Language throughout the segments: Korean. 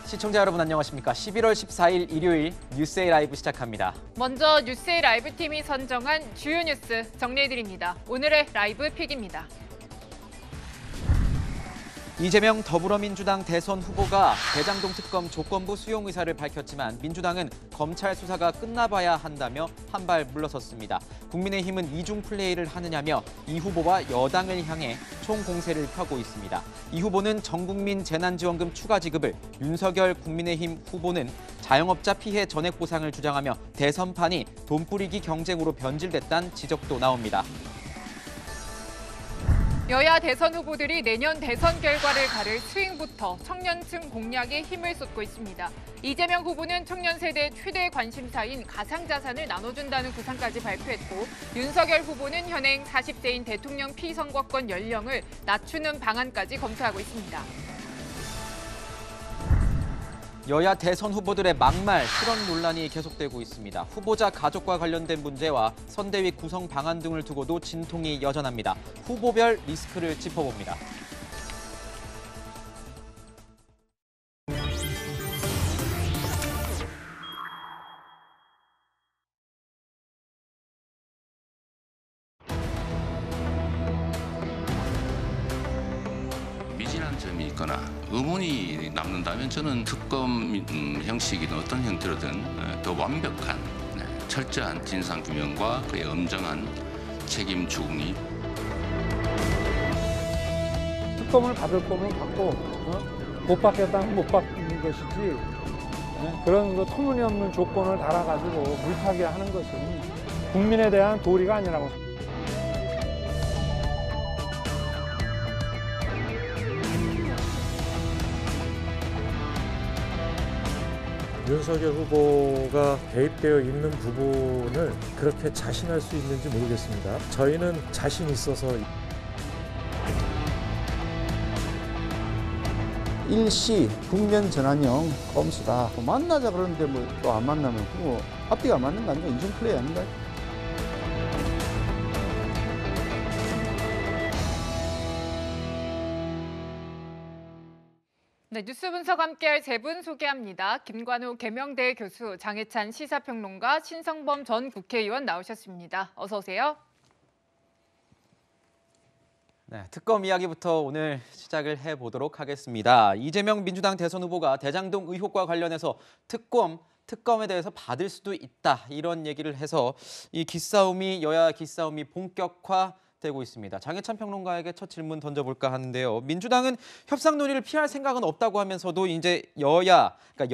시청자 여러분 안녕하십니까? 11월 14일 일요일 뉴스A 라이브 시작합니다. 먼저 뉴스의 라이브 팀이 선정한 주요 뉴스 정리해드립니다. 오늘의 라이브 픽입니다. 이재명 더불어민주당 대선 후보가 대장동 특검 조건부 수용 의사를 밝혔지만 민주당은 검찰 수사가 끝나봐야 한다며 한 발 물러섰습니다. 국민의힘은 이중 플레이를 하느냐며 이 후보와 여당을 향해 총공세를 펴고 있습니다. 이 후보는 전국민 재난지원금 추가 지급을, 윤석열 국민의힘 후보는 자영업자 피해 전액 보상을 주장하며 대선판이 돈뿌리기 경쟁으로 변질됐다는 지적도 나옵니다. 여야 대선 후보들이 내년 대선 결과를 가를 스윙부터 청년층 공략에 힘을 쏟고 있습니다. 이재명 후보는 청년 세대 최대 관심사인 가상자산을 나눠준다는 구상까지 발표했고, 윤석열 후보는 현행 40세인 대통령 피선거권 연령을 낮추는 방안까지 검토하고 있습니다. 여야 대선 후보들의 막말, 실언 논란이 계속되고 있습니다. 후보자 가족과 관련된 문제와 선대위 구성 방안 등을 두고도 진통이 여전합니다. 후보별 리스크를 짚어봅니다. 미진한 점이 있거나 의문이 남는다면 저는 특검 형식이든 어떤 형태로든 더 완벽한 철저한 진상규명과 그의 엄정한 책임 추궁이 특검을 받을 거면 받고 못 받겠다면 못 받는 것이지 그런 거 터무니없는 조건을 달아가지고 물타기 하는 것은 국민에 대한 도리가 아니라고 생각합니다. 윤석열 후보가 개입되어 있는 부분을 그렇게 자신할 수 있는지 모르겠습니다. 저희는 자신 있어서 일시 국면 전환형 꼼수다. 만나자 그러는데 뭐 또 안 만나면 그거 앞뒤가 맞는 거 아닌가? 이중 플레이 아닌가? 네, 뉴스 분석 함께할 세 분 소개합니다. 김관우 계명대 교수, 장혜찬 시사평론가, 신성범 전 국회의원 나오셨습니다. 어서 오세요. 네, 특검 이야기부터 오늘 시작을 해보도록 하겠습니다. 이재명 민주당 대선 후보가 대장동 의혹과 관련해서 특검에 대해서 받을 수도 있다, 이런 얘기를 해서 이 여야 기싸움이 본격화되고 있습니다. 장혜찬 평론가에게 첫 질문 던져볼까 하는데요. 민주당은 협상 논의를 피할 생각은 없다고 하면서도 이제 그러니까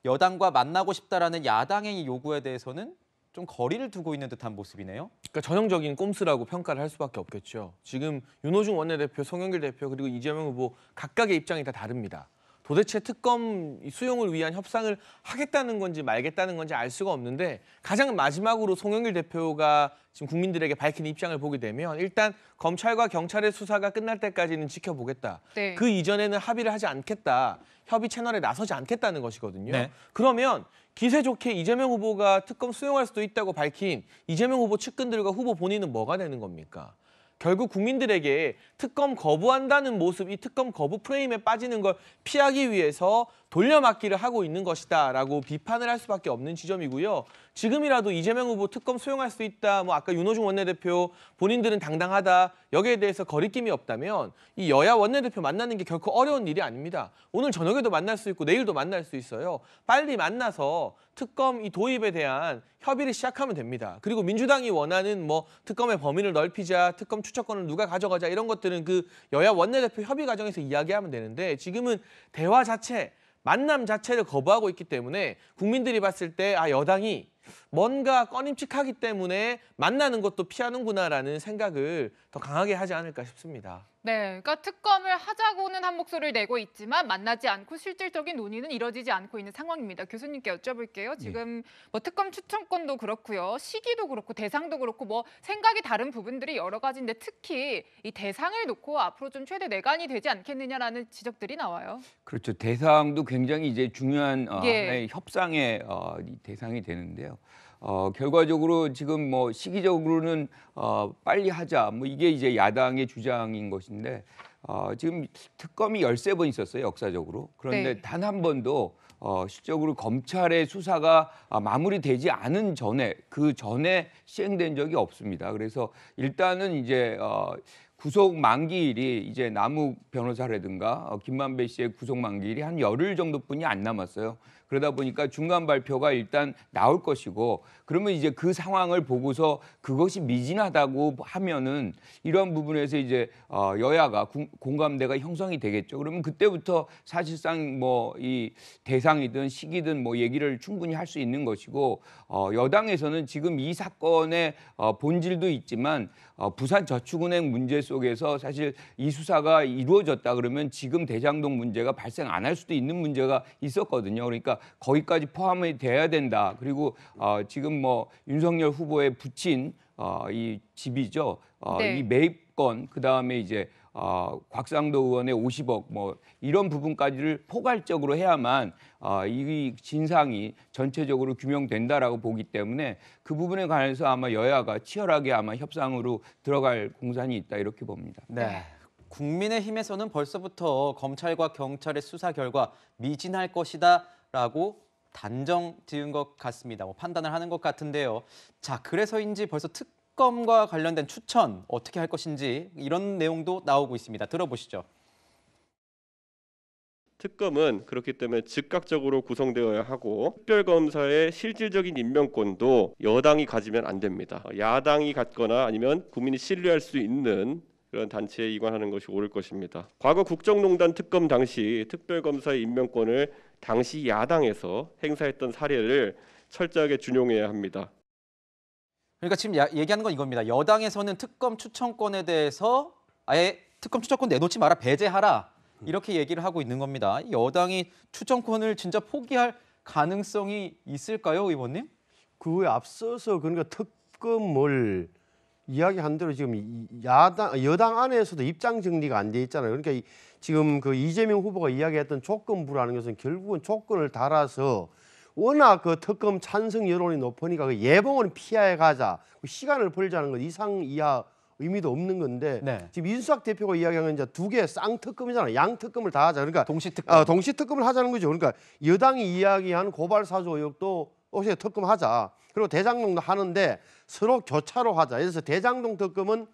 여당과 만나고 싶다라는 야당의 요구에 대해서는 좀 거리를 두고 있는 듯한 모습이네요. 그러니까 전형적인 꼼수라고 평가를 할 수밖에 없겠죠. 지금 윤호중 원내대표, 송영길 대표 그리고 이재명 후보 각각의 입장이 다 다릅니다. 도대체 특검 수용을 위한 협상을 하겠다는 건지 말겠다는 건지 알 수가 없는데, 가장 마지막으로 송영길 대표가 지금 국민들에게 밝힌 입장을 보게 되면 일단 검찰과 경찰의 수사가 끝날 때까지는 지켜보겠다. 네. 그 이전에는 합의를 하지 않겠다. 협의 채널에 나서지 않겠다는 것이거든요. 네. 그러면 기세 좋게 이재명 후보가 특검 수용할 수도 있다고 밝힌 이재명 후보 측근들과 후보 본인은 뭐가 되는 겁니까? 결국 국민들에게 특검 거부한다는 모습, 이 특검 거부 프레임에 빠지는 걸 피하기 위해서 돌려막기를 하고 있는 것이다라고 비판을 할 수밖에 없는 지점이고요. 지금이라도 이재명 후보 특검 수용할 수 있다, 뭐 아까 윤호중 원내대표 본인들은 당당하다, 여기에 대해서 거리낌이 없다면 이 여야 원내대표 만나는 게 결코 어려운 일이 아닙니다. 오늘 저녁에도 만날 수 있고 내일도 만날 수 있어요. 빨리 만나서 특검 이 도입에 대한 협의를 시작하면 됩니다. 그리고 민주당이 원하는 뭐 특검의 범위를 넓히자, 특검 추천권을 누가 가져가자, 이런 것들은 그 여야 원내대표 협의 과정에서 이야기하면 되는데, 지금은 대화 자체, 만남 자체를 거부하고 있기 때문에 국민들이 봤을 때 여당이 뭔가 꺼림칙하기 때문에 만나는 것도 피하는구나라는 생각을 더 강하게 하지 않을까 싶습니다. 네, 그러니까 특검을 하자고는 한 목소리를 내고 있지만 만나지 않고 실질적인 논의는 이뤄지지 않고 있는 상황입니다. 교수님께 여쭤볼게요. 지금 뭐 특검 추천권도 그렇고요, 시기도 그렇고 대상도 그렇고 뭐 생각이 다른 부분들이 여러 가지인데, 특히 이 대상을 놓고 앞으로 좀 최대 내관이 되지 않겠느냐라는 지적들이 나와요. 그렇죠. 대상도 굉장히 이제 중요한 예. 하나의 협상의 대상이 되는데요. 결과적으로 지금 뭐 시기적으로는 빨리 하자, 뭐 이게 이제 야당의 주장인 것인데, 지금 특검이 13번 있었어요, 역사적으로. 그런데 네. 단 한 번도 실적으로 검찰의 수사가 마무리되지 않은 전에 그 전에 시행된 적이 없습니다. 그래서 일단은 이제 구속 만기일이 이제 남욱 변호사라든가 김만배 씨의 구속 만기일이 한 열흘 정도뿐이 안 남았어요. 그러다 보니까 중간 발표가 일단 나올 것이고 그러면 이제 그 상황을 보고서 그것이 미진하다고 하면은 이런 부분에서 이제 여야가 공감대가 형성이 되겠죠. 그러면 그때부터 사실상 뭐 이 대상이든 시기든 뭐 얘기를 충분히 할 수 있는 것이고 여당에서는 지금 이 사건의 본질도 있지만 부산저축은행 문제 속에서 사실 이 수사가 이루어졌다 그러면 지금 대장동 문제가 발생 안 할 수도 있는 문제가 있었거든요. 그러니까 거기까지 포함이 돼야 된다. 그리고 지금 뭐 윤석열 후보의 부친 이 집이죠. 네. 이 매입건 그다음에 이제 곽상도 의원의 50억 뭐 이런 부분까지를 포괄적으로 해야만 이 진상이 전체적으로 규명된다라고 보기 때문에 그 부분에 관해서 아마 여야가 치열하게 아마 협상으로 들어갈 공산이 있다 이렇게 봅니다. 네. 국민의힘에서는 벌써부터 검찰과 경찰의 수사 결과 미진할 것이다라고 단정 지은 것 같습니다. 뭐 판단을 하는 것 같은데요. 자, 그래서인지 벌써 특검과 관련된 추천 어떻게 할 것인지 이런 내용도 나오고 있습니다. 들어보시죠. 특검은 그렇기 때문에 즉각적으로 구성되어야 하고 특별검사의 실질적인 임명권도 여당이 가지면 안 됩니다. 야당이 갖거나 아니면 국민이 신뢰할 수 있는 그런 단체에 이관하는 것이 옳을 것입니다. 과거 국정농단 특검 당시 특별검사의 임명권을 당시 야당에서 행사했던 사례를 철저하게 준용해야 합니다. 그러니까 지금 얘기하는 건 이겁니다. 여당에서는 특검 추천권에 대해서 아예 특검 추천권 내놓지 마라, 배제하라 이렇게 얘기를 하고 있는 겁니다. 여당이 추천권을 진짜 포기할 가능성이 있을까요, 의원님? 그에 앞서서 그러니까 특검을 이야기한 대로 지금 여당 안에서도 입장 정리가 안 돼 있잖아요. 그러니까 지금 그 이재명 후보가 이야기했던 조건부라는 것은 결국은 조건을 달아서 워낙 그 특검 찬성 여론이 높으니까 그 예봉은 피해 가자, 시간을 벌자는 것 이상 이하 의미도 없는 건데 네. 지금 이준석 대표가 이야기한 건 이제 두 개 쌍특검이잖아요. 양특검을 다 하자. 그러니까 동시특검. 동시특검을 하자는 거죠. 그러니까 여당이 이야기한 고발 사주 의혹도 어떻게 특검하자. 그리고 대장동도 하는데 서로 교차로 하자. 그래서 대장동 특검은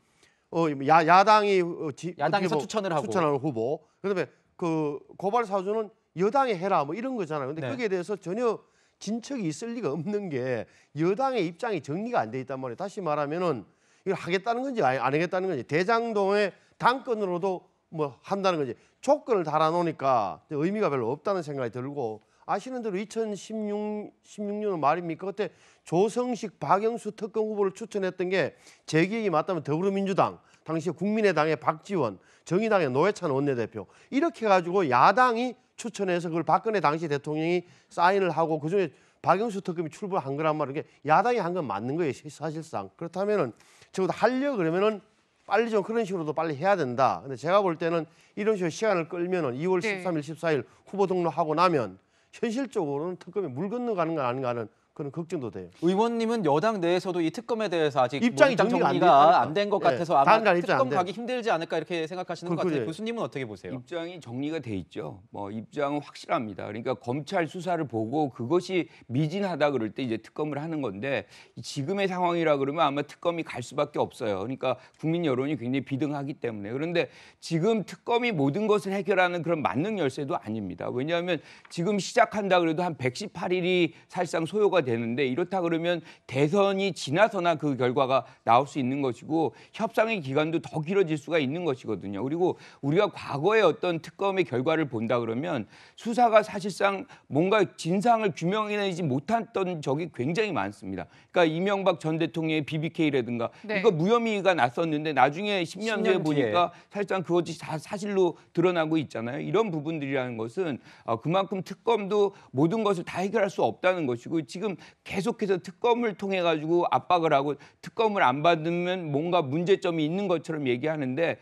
야당에서 추천을 하고 추천하는 후보. 그다음에 그 고발 사주는 여당이 해라 뭐 이런 거잖아요. 근데 네. 거기에 대해서 전혀 진척이 있을 리가 없는 게 여당의 입장이 정리가 안 돼 있단 말이에요. 다시 말하면은 이걸 하겠다는 건지 안 하겠다는 건지 대장동의 당권으로도 뭐 한다는 건지 조건을 달아놓으니까 의미가 별로 없다는 생각이 들고 아시는 대로 2016년 말입니까? 그때 조성식, 박영수 특검 후보를 추천했던 게 제 기억이 맞다면 더불어민주당, 당시 국민의당의 박지원, 정의당의 노회찬 원내대표 이렇게 가지고 야당이 추천해서 그걸 박근혜 당시 대통령이 사인을 하고 그중에 박영수 특검이 출범한 거란 말이에요. 야당이 한 건 맞는 거예요, 사실상. 그렇다면은 적어도 하려 그러면은 빨리 좀 그런 식으로도 빨리 해야 된다. 근데 제가 볼 때는 이런 식으로 시간을 끌면은 2월 13일, 14일 후보 등록하고 나면 현실적으로는 특검이 물 건너가는 건 아닌가 하는 그런 걱정도 돼요. 의원님은 여당 내에서도 이 특검에 대해서 아직 입장 정리가 안 된 것 같아서 아마 특검 돼. 가기 힘들지 않을까 이렇게 생각하시는 것 같아요. 교수님은 어떻게 보세요? 입장이 정리가 돼 있죠. 뭐 입장은 확실합니다. 그러니까 검찰 수사를 보고 그것이 미진하다 그럴 때 이제 특검을 하는 건데 지금의 상황이라 그러면 아마 특검이 갈 수밖에 없어요. 그러니까 국민 여론이 굉장히 비등하기 때문에. 그런데 지금 특검이 모든 것을 해결하는 그런 만능 열쇠도 아닙니다. 왜냐하면 지금 시작한다 그래도 한 118일이 사실상 소요가 되는데 이렇다 그러면 대선이 지나서나 그 결과가 나올 수 있는 것이고 협상의 기간도 더 길어질 수가 있는 것이거든요. 그리고 우리가 과거의 어떤 특검의 결과를 본다 그러면 수사가 사실상 뭔가 진상을 규명해내지 못했던 적이 굉장히 많습니다. 그러니까 이명박 전 대통령의 BBK라든가 네. 이거 무혐의가 났었는데 나중에 10년 뒤에 보니까 사실상 그것이 다 사실로 드러나고 있잖아요. 이런 부분들이라는 것은 그만큼 특검도 모든 것을 다 해결할 수 없다는 것이고 지금 계속해서 특검을 통해 가지고 압박을 하고 특검을 안 받으면 뭔가 문제점이 있는 것처럼 얘기하는데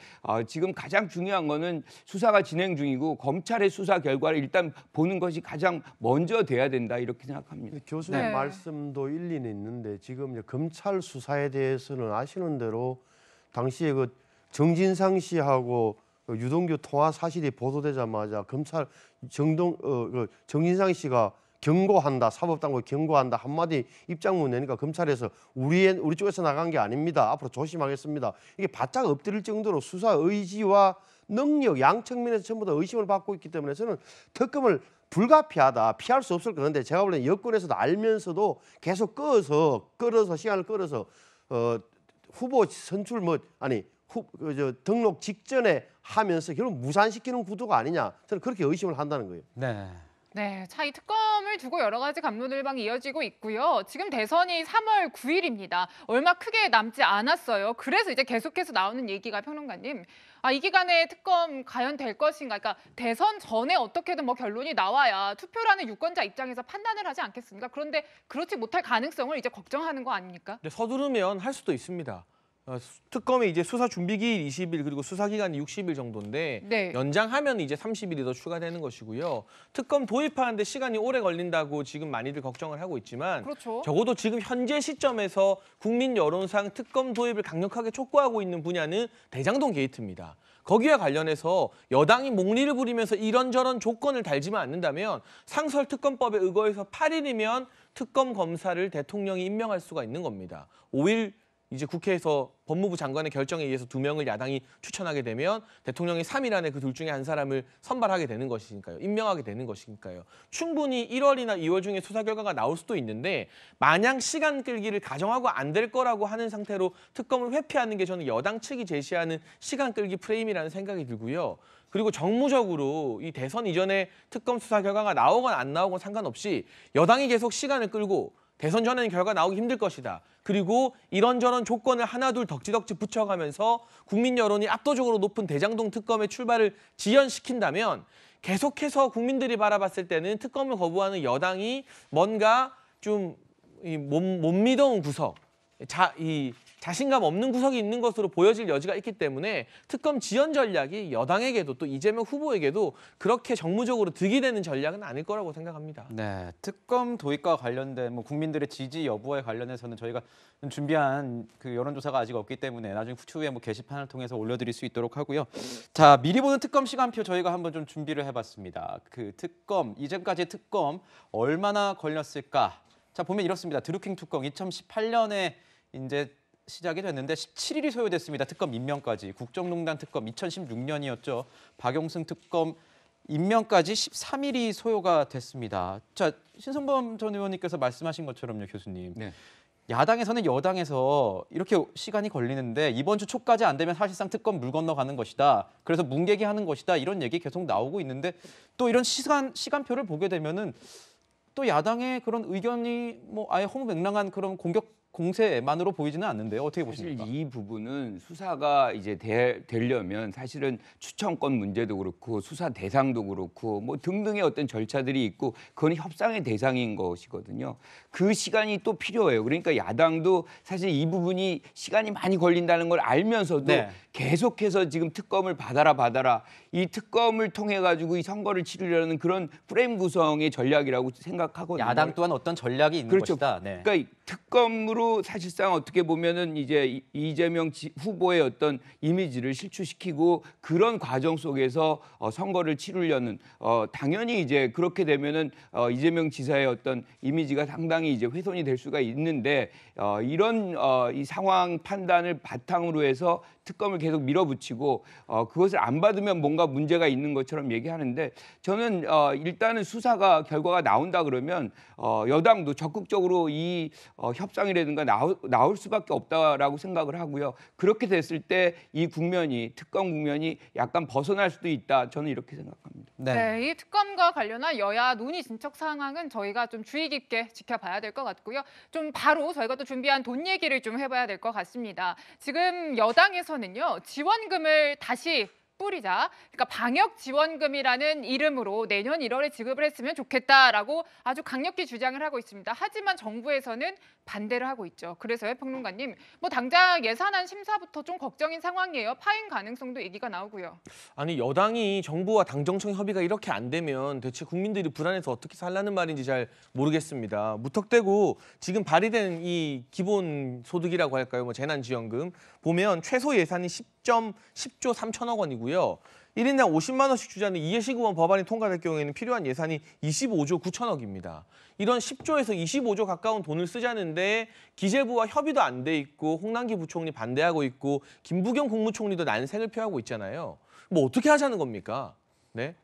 지금 가장 중요한 거는 수사가 진행 중이고 검찰의 수사 결과를 일단 보는 것이 가장 먼저 돼야 된다 이렇게 생각합니다. 교수님 네. 말씀도 일리는 있는데 지금 이제 검찰 수사에 대해서는 아시는 대로 당시에 그 정진상 씨하고 유동규 통화 사실이 보도되자마자 검찰 정진상 씨가 경고한다, 사법당국이 경고한다 한마디 입장문 내니까 검찰에서 우리 쪽에서 나간 게 아닙니다. 앞으로 조심하겠습니다. 이게 바짝 엎드릴 정도로 수사 의지와 능력 양 측면에서 전부 다 의심을 받고 있기 때문에 저는 특검을 불가피하다, 피할 수 없을 건데 제가 볼 때는 여권에서도 알면서도 계속 끌어서 시간을 끌어서 후보 선출 등록 직전에 하면서 결국 무산시키는 구도가 아니냐, 저는 그렇게 의심을 한다는 거예요. 네. 네, 자, 이 특검을 두고 여러 가지 갑론을박이 이어지고 있고요. 지금 대선이 3월 9일입니다. 얼마 크게 남지 않았어요. 그래서 이제 계속해서 나오는 얘기가 평론가님, 이 기간에 특검 과연 될 것인가? 그러니까 대선 전에 어떻게든 뭐 결론이 나와야 투표라는 유권자 입장에서 판단을 하지 않겠습니까? 그런데 그렇지 못할 가능성을 이제 걱정하는 거 아닙니까? 근데 서두르면 할 수도 있습니다. 특검이 이제 수사 준비기일 20일 그리고 수사 기간이 60일 정도인데 네. 연장하면 이제 30일이 더 추가되는 것이고요. 특검 도입하는데 시간이 오래 걸린다고 지금 많이들 걱정을 하고 있지만 그렇죠. 적어도 지금 현재 시점에서 국민 여론상 특검 도입을 강력하게 촉구하고 있는 분야는 대장동 게이트입니다. 거기와 관련해서 여당이 목리를 부리면서 이런저런 조건을 달지만 않는다면 상설특검법에 의거해서 8일이면 특검 검사를 대통령이 임명할 수가 있는 겁니다. 5일 이제 국회에서 법무부 장관의 결정에 의해서 2명을 야당이 추천하게 되면 대통령이 3일 안에 그 둘 중에 한 사람을 선발하게 되는 것이니까요. 임명하게 되는 것이니까요. 충분히 1월이나 2월 중에 수사 결과가 나올 수도 있는데 마냥 시간 끌기를 가정하고 안 될 거라고 하는 상태로 특검을 회피하는 게 저는 여당 측이 제시하는 시간 끌기 프레임이라는 생각이 들고요. 그리고 정무적으로 이 대선 이전에 특검 수사 결과가 나오건 안 나오건 상관없이 여당이 계속 시간을 끌고 대선 전에는 결과 나오기 힘들 것이다. 그리고 이런저런 조건을 하나둘 덕지덕지 붙여가면서 국민 여론이 압도적으로 높은 대장동 특검의 출발을 지연시킨다면 계속해서 국민들이 바라봤을 때는 특검을 거부하는 여당이 뭔가 좀 못 믿어온 구석, 자신감 없는 구석이 있는 것으로 보여질 여지가 있기 때문에 특검 지연 전략이 여당에게도 또 이재명 후보에게도 그렇게 정무적으로 득이 되는 전략은 아닐 거라고 생각합니다. 네, 특검 도입과 관련된 국민들의 지지 여부에 관련해서는 저희가 준비한 그 여론조사가 아직 없기 때문에 나중에 추후에 게시판을 통해서 올려드릴 수 있도록 하고요. 자, 미리 보는 특검 시간표 저희가 한번 좀 준비를 해봤습니다. 그 특검, 이전까지의 특검 얼마나 걸렸을까? 자, 보면 이렇습니다. 드루킹 특검 2018년에 이제 시작이 됐는데 17일이 소요됐습니다. 특검 임명까지. 국정농단 특검 2016년이었죠. 박용승 특검 임명까지 13일이 소요가 됐습니다. 자, 신성범 전 의원님께서 말씀하신 것처럼요, 교수님. 네. 야당에서는 여당에서 이렇게 시간이 걸리는데 이번 주 초까지 안 되면 사실상 특검 물 건너가는 것이다. 그래서 문개기하는 것이다. 이런 얘기 계속 나오고 있는데 또 이런 시간표를 보게 되면은 또 야당의 그런 의견이 아예 허무맹랑한 그런 공세만으로 보이지는 않는데요. 어떻게 보십니까? 사실 이 부분은 수사가 이제 되려면 사실은 추천권 문제도 그렇고 수사 대상도 그렇고 등등의 어떤 절차들이 있고 그건 협상의 대상인 것이거든요. 그 시간이 또 필요해요. 그러니까 야당도 사실 이 부분이 시간이 많이 걸린다는 걸 알면서도 네. 계속해서 지금 특검을 받아라 이 특검을 통해 가지고 이 선거를 치르려는 그런 프레임 구성의 전략이라고 생각하거든요. 야당 또한 어떤 전략이 있는 그렇죠. 것이다. 네. 그러니까 특검으로 사실상 어떻게 보면은 이제 이재명 후보의 어떤 이미지를 실추시키고 그런 과정 속에서 선거를 치르려는 당연히 이제 그렇게 되면은 이재명 지사의 어떤 이미지가 상당히 이제 훼손이 될 수가 있는데 이런 이 상황 판단을 바탕으로 해서 특검을 계속 밀어붙이고 그것을 안 받으면 뭔가 문제가 있는 것처럼 얘기하는데 저는 일단은 수사가 결과가 나온다 그러면 여당도 적극적으로 이 협상이라든가 나올 수밖에 없다라고 생각을 하고요. 그렇게 됐을 때 이 특검 국면이 약간 벗어날 수도 있다. 저는 이렇게 생각합니다. 네, 이 특검과 관련한 여야 논의 진척 상황은 저희가 좀 주의 깊게 지켜봐야 될 것 같고요. 좀 바로 저희가 또 준비한 돈 얘기를 좀 해봐야 될 것 같습니다. 지금 여당에서는요, 지원금을 다시 뿌리자. 그러니까 방역 지원금이라는 이름으로 내년 1월에 지급을 했으면 좋겠다라고 아주 강력히 주장을 하고 있습니다. 하지만 정부에서는 반대를 하고 있죠. 그래서요, 평론가님, 당장 예산안 심사부터 좀 걱정인 상황이에요. 파행 가능성도 얘기가 나오고요. 아니, 여당이 정부와 당정청 협의가 이렇게 안 되면 대체 국민들이 불안해서 어떻게 살라는 말인지 잘 모르겠습니다. 무턱대고 지금 발의된 이 기본소득이라고 할까요? 재난지원금 보면 최소 예산이 10조 3천억 원이고요. 1인당 50만 원씩 주자는 이해시급원 법안이 통과될 경우에는 필요한 예산이 25조 9천억입니다. 이런 10조에서 25조 가까운 돈을 쓰자는데 기재부와 협의도 안 돼 있고 홍남기 부총리 반대하고 있고 김부겸 국무총리도 난색을 표하고 있잖아요. 뭐 어떻게 하자는 겁니까? 네?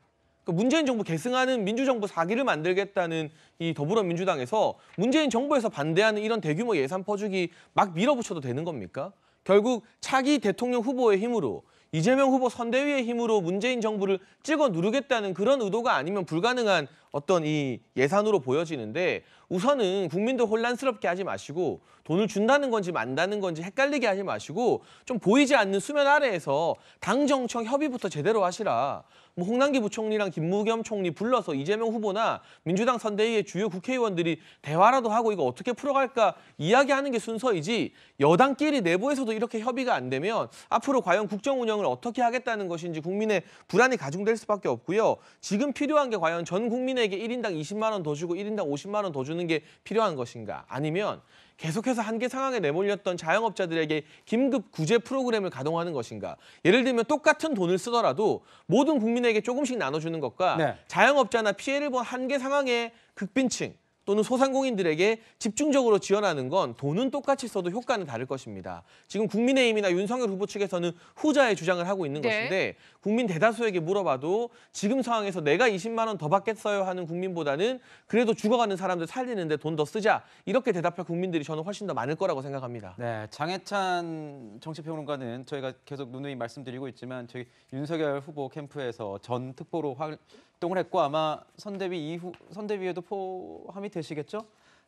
문재인 정부 계승하는 민주정부 4기를 만들겠다는 이 더불어민주당에서 문재인 정부에서 반대하는 이런 대규모 예산 퍼주기 막 밀어붙여도 되는 겁니까? 결국 차기 대통령 후보의 힘으로 이재명 후보 선대위의 힘으로 문재인 정부를 찍어 누르겠다는 그런 의도가 아니면 불가능한 어떤 이 예산으로 보여지는데 우선은 국민들 혼란스럽게 하지 마시고 돈을 준다는 건지 만다는 건지 헷갈리게 하지 마시고 좀 보이지 않는 수면 아래에서 당정청 협의부터 제대로 하시라. 뭐 홍남기 부총리랑 김부겸 총리 불러서 이재명 후보나 민주당 선대위의 주요 국회의원들이 대화라도 하고 이거 어떻게 풀어갈까 이야기하는 게 순서이지 여당끼리 내부에서도 이렇게 협의가 안 되면 앞으로 과연 국정 운영을 어떻게 하겠다는 것인지 국민의 불안이 가중될 수밖에 없고요. 지금 필요한 게 과연 전 국민에게 1인당 20만 원 더 주고 1인당 50만 원 더 주는 게 필요한 것인가 아니면 계속해서 한계 상황에 내몰렸던 자영업자들에게 긴급 구제 프로그램을 가동하는 것인가. 예를 들면 똑같은 돈을 쓰더라도 모든 국민에게 조금씩 나눠주는 것과 네. 자영업자나 피해를 본 한계 상황의 극빈층 또는 소상공인들에게 집중적으로 지원하는 건 돈은 똑같이 써도 효과는 다를 것입니다. 지금 국민의힘이나 윤석열 후보 측에서는 후자의 주장을 하고 있는 것인데 국민 대다수에게 물어봐도 지금 상황에서 내가 20만 원 더 받겠어요 하는 국민보다는 그래도 죽어가는 사람들 살리는데 돈 더 쓰자 이렇게 대답할 국민들이 저는 훨씬 더 많을 거라고 생각합니다. 네, 장해찬 정치평론가는 저희가 계속 누누이 말씀드리고 있지만 저희 윤석열 후보 캠프에서 전 특보로 활동을 했고 아마 선대위에도 포함이 되시겠죠?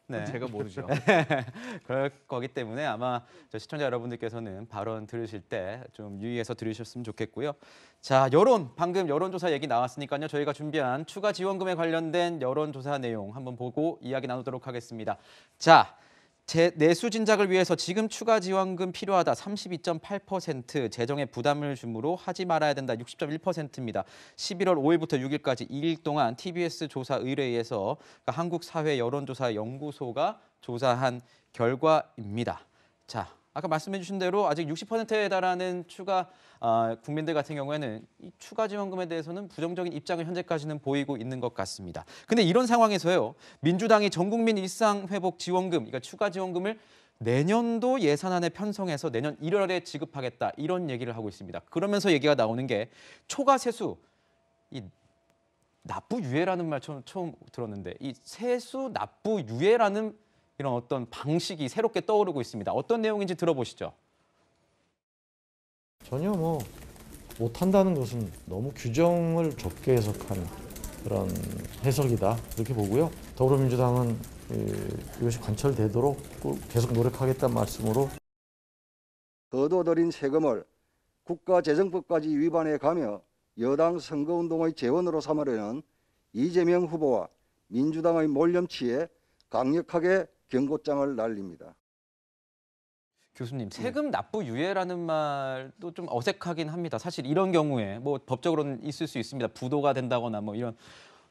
네. 제가 모르죠. 그럴 거기 때문에 아마 저 시청자 여러분들께서는 발언 들으실 때 좀 유의해서 들으셨으면 좋겠고요. 자, 방금 여론조사 얘기 나왔으니까요. 저희가 준비한 추가 지원금에 관련된 여론조사 내용 한번 보고 이야기 나누도록 하겠습니다. 자, 내수 진작을 위해서 지금 추가 지원금 필요하다 32.8%, 재정에 부담을 주므로 하지 말아야 된다 60.1%입니다. 11월 5일부터 6일까지 2일 동안 TBS 조사 의뢰에서 한국사회여론조사연구소가 조사한 결과입니다. 자, 아까 말씀해 주신 대로 아직 60%에 달하는 추가 국민들 같은 경우에는 이 추가 지원금에 대해서는 부정적인 입장을 현재까지는 보이고 있는 것 같습니다. 근데 이런 상황에서요. 민주당이 전국민 일상회복 지원금, 그러니까 추가 지원금을 내년도 예산안에 편성해서 내년 1월에 지급하겠다 이런 얘기를 하고 있습니다. 그러면서 얘기가 나오는 게 초과 세수, 이 납부 유예라는 말 처음 들었는데 이 세수 납부 유예라는 이런 어떤 방식이 새롭게 떠오르고 있습니다. 어떤 내용인지 들어보시죠. 전혀 못한다는 것은 너무 규정을 좁게 해석한 그런 해석이다 그렇게 보고요. 더불어민주당은 이것이 관철되도록 계속 노력하겠다는 말씀으로 거둬들인 세금을 국가재정법까지 위반해 가며 여당 선거운동의 재원으로 삼으려는 이재명 후보와 민주당의 몰염치에 강력하게 경고장을 날립니다. 교수님, 세금 납부 유예라는 말도 좀 어색하긴 합니다. 사실 이런 경우에 뭐 법적으로는 있을 수 있습니다. 부도가 된다거나 뭐 이런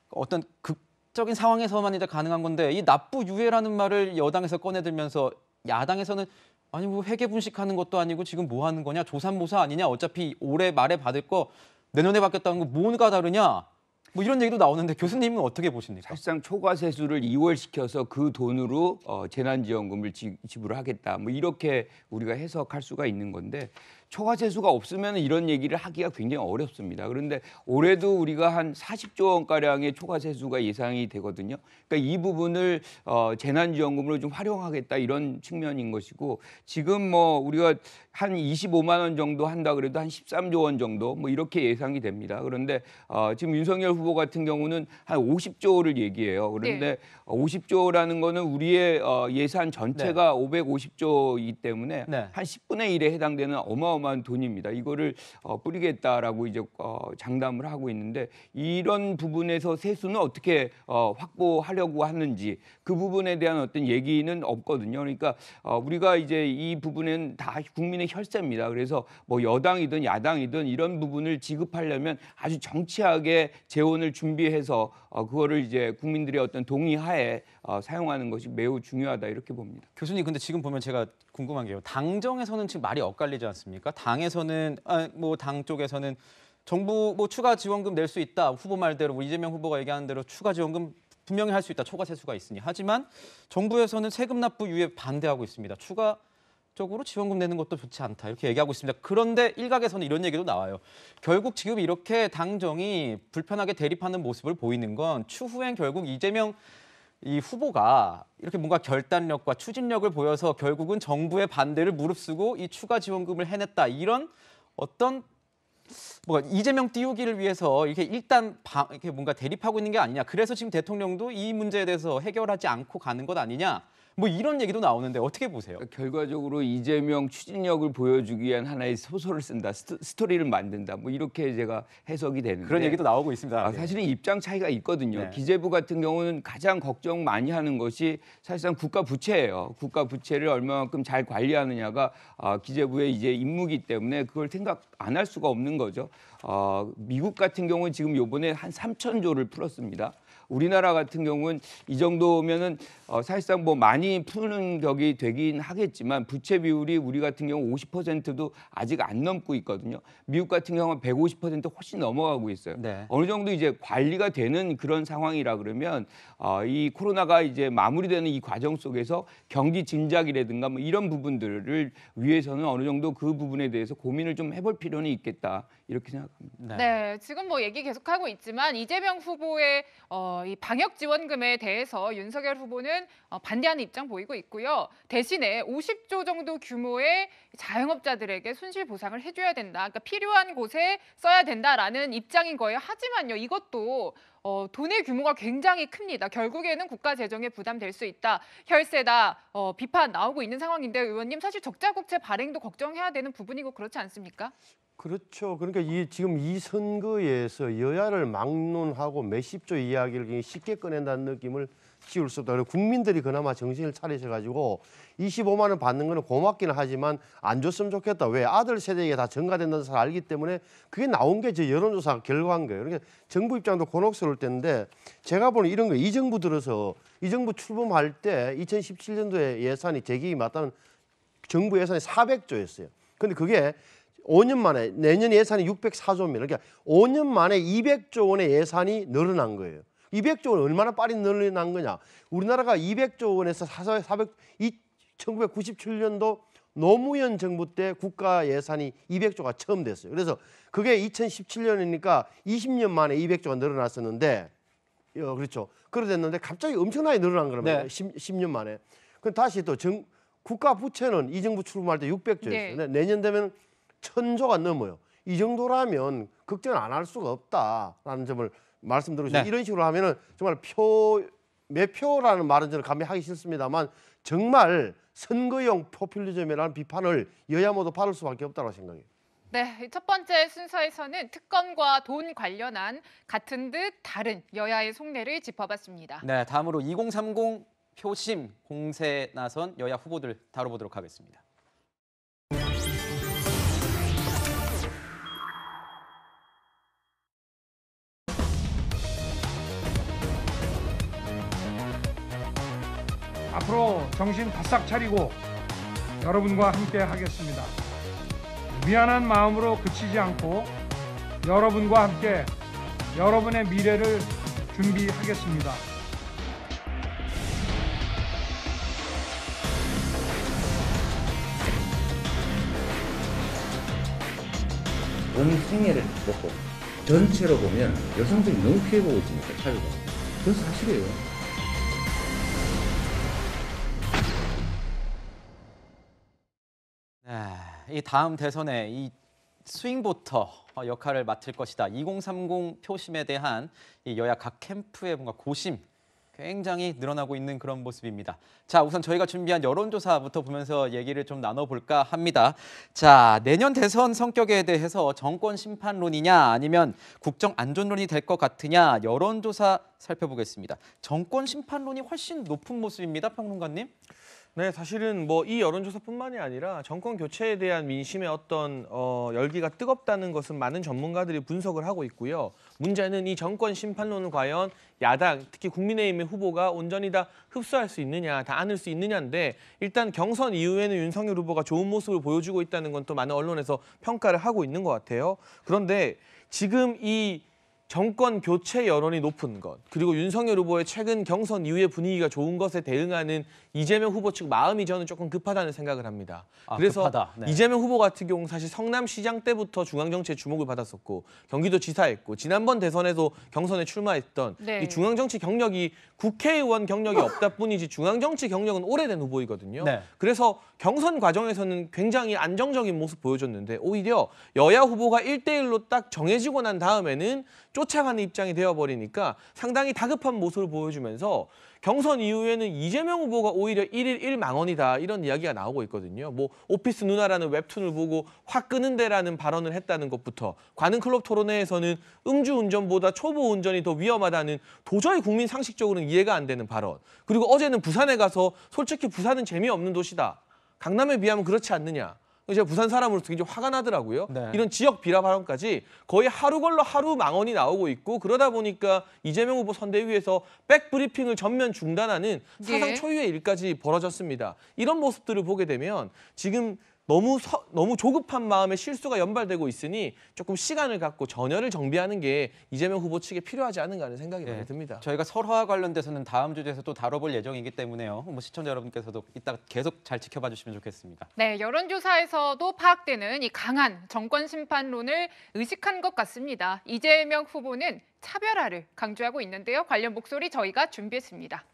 어떤 극적인 상황에서만 이제 가능한 건데 이 납부 유예라는 말을 여당에서 꺼내들면서 야당에서는 아니 뭐 회계 분식하는 것도 아니고 지금 뭐 하는 거냐? 조삼모사 아니냐? 어차피 올해 말에 받을 거 내년에 받겠다는 거 뭔가 다르냐? 뭐 이런 얘기도 나오는데 교수님은 어떻게 보십니까? 사실상 초과 세수를 2월시켜서 그 돈으로 재난지원금을 지불하겠다. 뭐 이렇게 우리가 해석할 수가 있는 건데 초과 세수가 없으면 이런 얘기를 하기가 굉장히 어렵습니다. 그런데 올해도 우리가 한 40조 원가량의 초과 세수가 예상이 되거든요. 그러니까 이 부분을 재난지원금으로 좀 활용하겠다 이런 측면인 것이고 지금 뭐 우리가 한 25만 원 정도 한다 그래도 한 13조 원 정도 뭐 이렇게 예상이 됩니다. 그런데 지금 윤석열 후보 같은 경우는 한 50조를 얘기해요. 그런데 50조라는 거는 우리의 예산 전체가 550조이기 때문에 한 10분의 1에 해당되는 어마어마한 돈입니다. 이거를 뿌리겠다라고 이제 장담을 하고 있는데 이런 부분에서 세수는 어떻게 확보하려고 하는지 그 부분에 대한 어떤 얘기는 없거든요. 그러니까 우리가 이제 이 부분은 다 국민의 혈세입니다. 그래서 뭐 여당이든 야당이든 이런 부분을 지급하려면 아주 정치하게 재원을 준비해서 그거를 이제 국민들의 어떤 동의하에 사용하는 것이 매우 중요하다 이렇게 봅니다. 교수님, 근데 지금 보면 제가 궁금한 게요. 당정에서는 지금 말이 엇갈리지 않습니까? 당에서는 뭐 당 쪽에서는 정부 뭐 추가 지원금 낼 수 있다. 후보 말대로 뭐 이재명 후보가 얘기하는 대로 추가 지원금 분명히 할 수 있다. 초과 세수가 있으니. 하지만 정부에서는 세금 납부 유예 반대하고 있습니다. 추가적으로 지원금 내는 것도 좋지 않다. 이렇게 얘기하고 있습니다. 그런데 일각에서는 이런 얘기도 나와요. 결국 지금 이렇게 당정이 불편하게 대립하는 모습을 보이는 건 추후엔 결국 이재명 이 후보가 이렇게 뭔가 결단력과 추진력을 보여서 결국은 정부의 반대를 무릅쓰고 이 추가 지원금을 해냈다. 이런 어떤 이재명 띄우기를 위해서 이렇게 일단 이렇게 뭔가 대립하고 있는 게 아니냐. 그래서 지금 대통령도 이 문제에 대해서 해결하지 않고 가는 것 아니냐. 뭐 이런 얘기도 나오는데 어떻게 보세요? 결과적으로 이재명 추진력을 보여주기 위한 하나의 소설을 쓴다, 스토리를 만든다, 뭐 이렇게 제가 해석이 되는데 그런 얘기도 나오고 있습니다. 사실은 입장 차이가 있거든요. 네. 기재부 같은 경우는 가장 걱정 많이 하는 것이 사실상 국가 부채예요. 국가 부채를 얼마만큼 잘 관리하느냐가 기재부의 이제 임무이기 때문에 그걸 생각 안 할 수가 없는 거죠. 미국 같은 경우는 지금 요번에 한 3,000조를 풀었습니다. 우리나라 같은 경우는 이 정도면은 사실상 뭐 많이 푸는 격이 되긴 하겠지만 부채 비율이 우리 같은 경우 50%도 아직 안 넘고 있거든요. 미국 같은 경우는 150% 훨씬 넘어가고 있어요. 네. 어느 정도 이제 관리가 되는 그런 상황이라 그러면 이 코로나가 이제 마무리되는 이 과정 속에서 경기 진작이라든가 뭐 이런 부분들을 위해서는 어느 정도 그 부분에 대해서 고민을 좀 해볼 필요는 있겠다 이렇게 생각합니다. 네, 지금 뭐 얘기 계속하고 있지만 이재명 후보의 이 방역 지원금에 대해서 윤석열 후보는 반대하는 입장 보이고 있고요. 대신에 50조 정도 규모의 자영업자들에게 손실 보상을 해줘야 된다. 그러니까 필요한 곳에 써야 된다라는 입장인 거예요. 하지만요, 이것도 돈의 규모가 굉장히 큽니다. 결국에는 국가 재정에 부담될 수 있다. 혈세다 비판 나오고 있는 상황인데 의원님 사실 적자 국채 발행도 걱정해야 되는 부분이고 그렇지 않습니까? 그렇죠. 그러니까 지금 이 선거에서 여야를 막론하고 몇십조 이야기를 굉장히 쉽게 꺼낸다는 느낌을 씌울 수 없다. 그리고 국민들이 그나마 정신을 차리셔가지고 25만 원 받는 거는 고맙기는 하지만 안 줬으면 좋겠다. 왜? 아들 세대에 다 전가된다는 사실 알기 때문에 그게 나온 게 저 여론조사 결과인 거예요. 그러니까 정부 입장도 곤혹스러울 텐데 제가 보는 이런 거예요. 이 정부 들어서 이 정부 출범할 때 2017년도에 예산이 제 기억이 맞다면 정부 예산이 400조였어요. 근데 그게 5년 만에 내년 예산이 604조입니다. 그러니까 5년 만에 200조 원의 예산이 늘어난 거예요. 200조 원 얼마나 빨리 늘어난 거냐. 우리나라가 200조 원에서 1997년도 노무현 정부 때 국가 예산이 200조가 처음 됐어요. 그래서 그게 2017년이니까 20년 만에 200조가 늘어났었는데 그렇죠. 그래 됐는데 갑자기 엄청나게 늘어난 거랍니다. 네. 10년 만에. 그럼 다시 또 국가 부채는 이 정부 출범할 때 600조였어요. 네. 근데 내년 되면 1,000조가 넘어요. 이 정도라면 걱정 안 할 수가 없다라는 점을 말씀드리고 네. 이런 식으로 하면은 정말 매표라는 말은 저는 감히 하기 싫습니다만 정말 선거용 포퓰리즘이라는 비판을 여야 모두 받을 수밖에 없다고 생각해요. 네, 첫 번째 순서에서는 특검과 돈 관련한 같은 듯 다른 여야의 속내를 짚어봤습니다. 네, 다음으로 2030 표심 공세에 나선 여야 후보들 다뤄보도록 하겠습니다. 앞으로 정신 바싹 차리고 여러분과 함께 하겠습니다. 미안한 마음으로 그치지 않고 여러분과 함께 여러분의 미래를 준비하겠습니다. 온 생애를 먹고 전체로 보면 여성들이 너무 피해보고 있습니다. 사회가. 그건 사실이에요. 네, 이 다음 대선에 이 스윙보터 역할을 맡을 것이다. 2030 표심에 대한 이 여야 각 캠프의 뭔가 고심 굉장히 늘어나고 있는 그런 모습입니다. 자, 우선 저희가 준비한 여론조사부터 보면서 얘기를 좀 나눠볼까 합니다. 자, 내년 대선 성격에 대해서 정권 심판론이냐 아니면 국정 안전론이 될 것 같으냐 여론조사 살펴보겠습니다. 정권 심판론이 훨씬 높은 모습입니다, 평론가님. 네, 사실은 뭐 이 여론조사뿐만이 아니라 정권 교체에 대한 민심의 어떤 열기가 뜨겁다는 것은 많은 전문가들이 분석을 하고 있고요. 문제는 이 정권 심판론을 과연 야당, 특히 국민의힘의 후보가 온전히 다 흡수할 수 있느냐, 다 안을 수 있느냐인데 일단 경선 이후에는 윤석열 후보가 좋은 모습을 보여주고 있다는 건 또 많은 언론에서 평가를 하고 있는 것 같아요. 그런데 지금 이 정권 교체 여론이 높은 것, 그리고 윤석열 후보의 최근 경선 이후의 분위기가 좋은 것에 대응하는 이재명 후보 측 마음이 저는 조금 급하다는 생각을 합니다. 그래서 급하다. 네. 이재명 후보 같은 경우는 사실 성남시장 때부터 중앙정치에 주목을 받았었고 경기도지사했고 지난번 대선에서 경선에 출마했던 네. 이 중앙정치 경력이 국회의원 경력이 없다 뿐이지 중앙정치 경력은 오래된 후보이거든요. 네. 그래서 경선 과정에서는 굉장히 안정적인 모습 보여줬는데 오히려 여야 후보가 1대1로 딱 정해지고 난 다음에는 쫓아가는 입장이 되어버리니까 상당히 다급한 모습을 보여주면서 경선 이후에는 이재명 후보가 오히려 1일 1망언이다 이런 이야기가 나오고 있거든요. 뭐 오피스 누나라는 웹툰을 보고 확 끄는데라는 발언을 했다는 것부터 관훈클럽 토론회에서는 음주운전보다 초보운전이 더 위험하다는 도저히 국민 상식적으로는 이해가 안 되는 발언. 그리고 어제는 부산에 가서 솔직히 부산은 재미없는 도시다. 강남에 비하면 그렇지 않느냐. 제가 부산 사람으로서 굉장히 화가 나더라고요. 네. 이런 지역 비라 발언까지 거의 하루 걸러 하루 망언이 나오고 있고 그러다 보니까 이재명 후보 선대위에서 백브리핑을 전면 중단하는 사상 초유의 일까지 벌어졌습니다. 이런 모습들을 보게 되면 지금 너무 조급한 마음에 실수가 연발되고 있으니 조금 시간을 갖고 전열을 정비하는 게 이재명 후보 측에 필요하지 않은가 하는 생각이 많이 듭니다. 저희가 설화와 관련돼서는 다음 주제에서 또 다뤄볼 예정이기 때문에요. 뭐 시청자 여러분께서도 이따 계속 잘 지켜봐 주시면 좋겠습니다. 네, 여론조사에서도 파악되는 이 강한 정권 심판론을 의식한 것 같습니다. 이재명 후보는 차별화를 강조하고 있는데요. 관련 목소리 저희가 준비했습니다.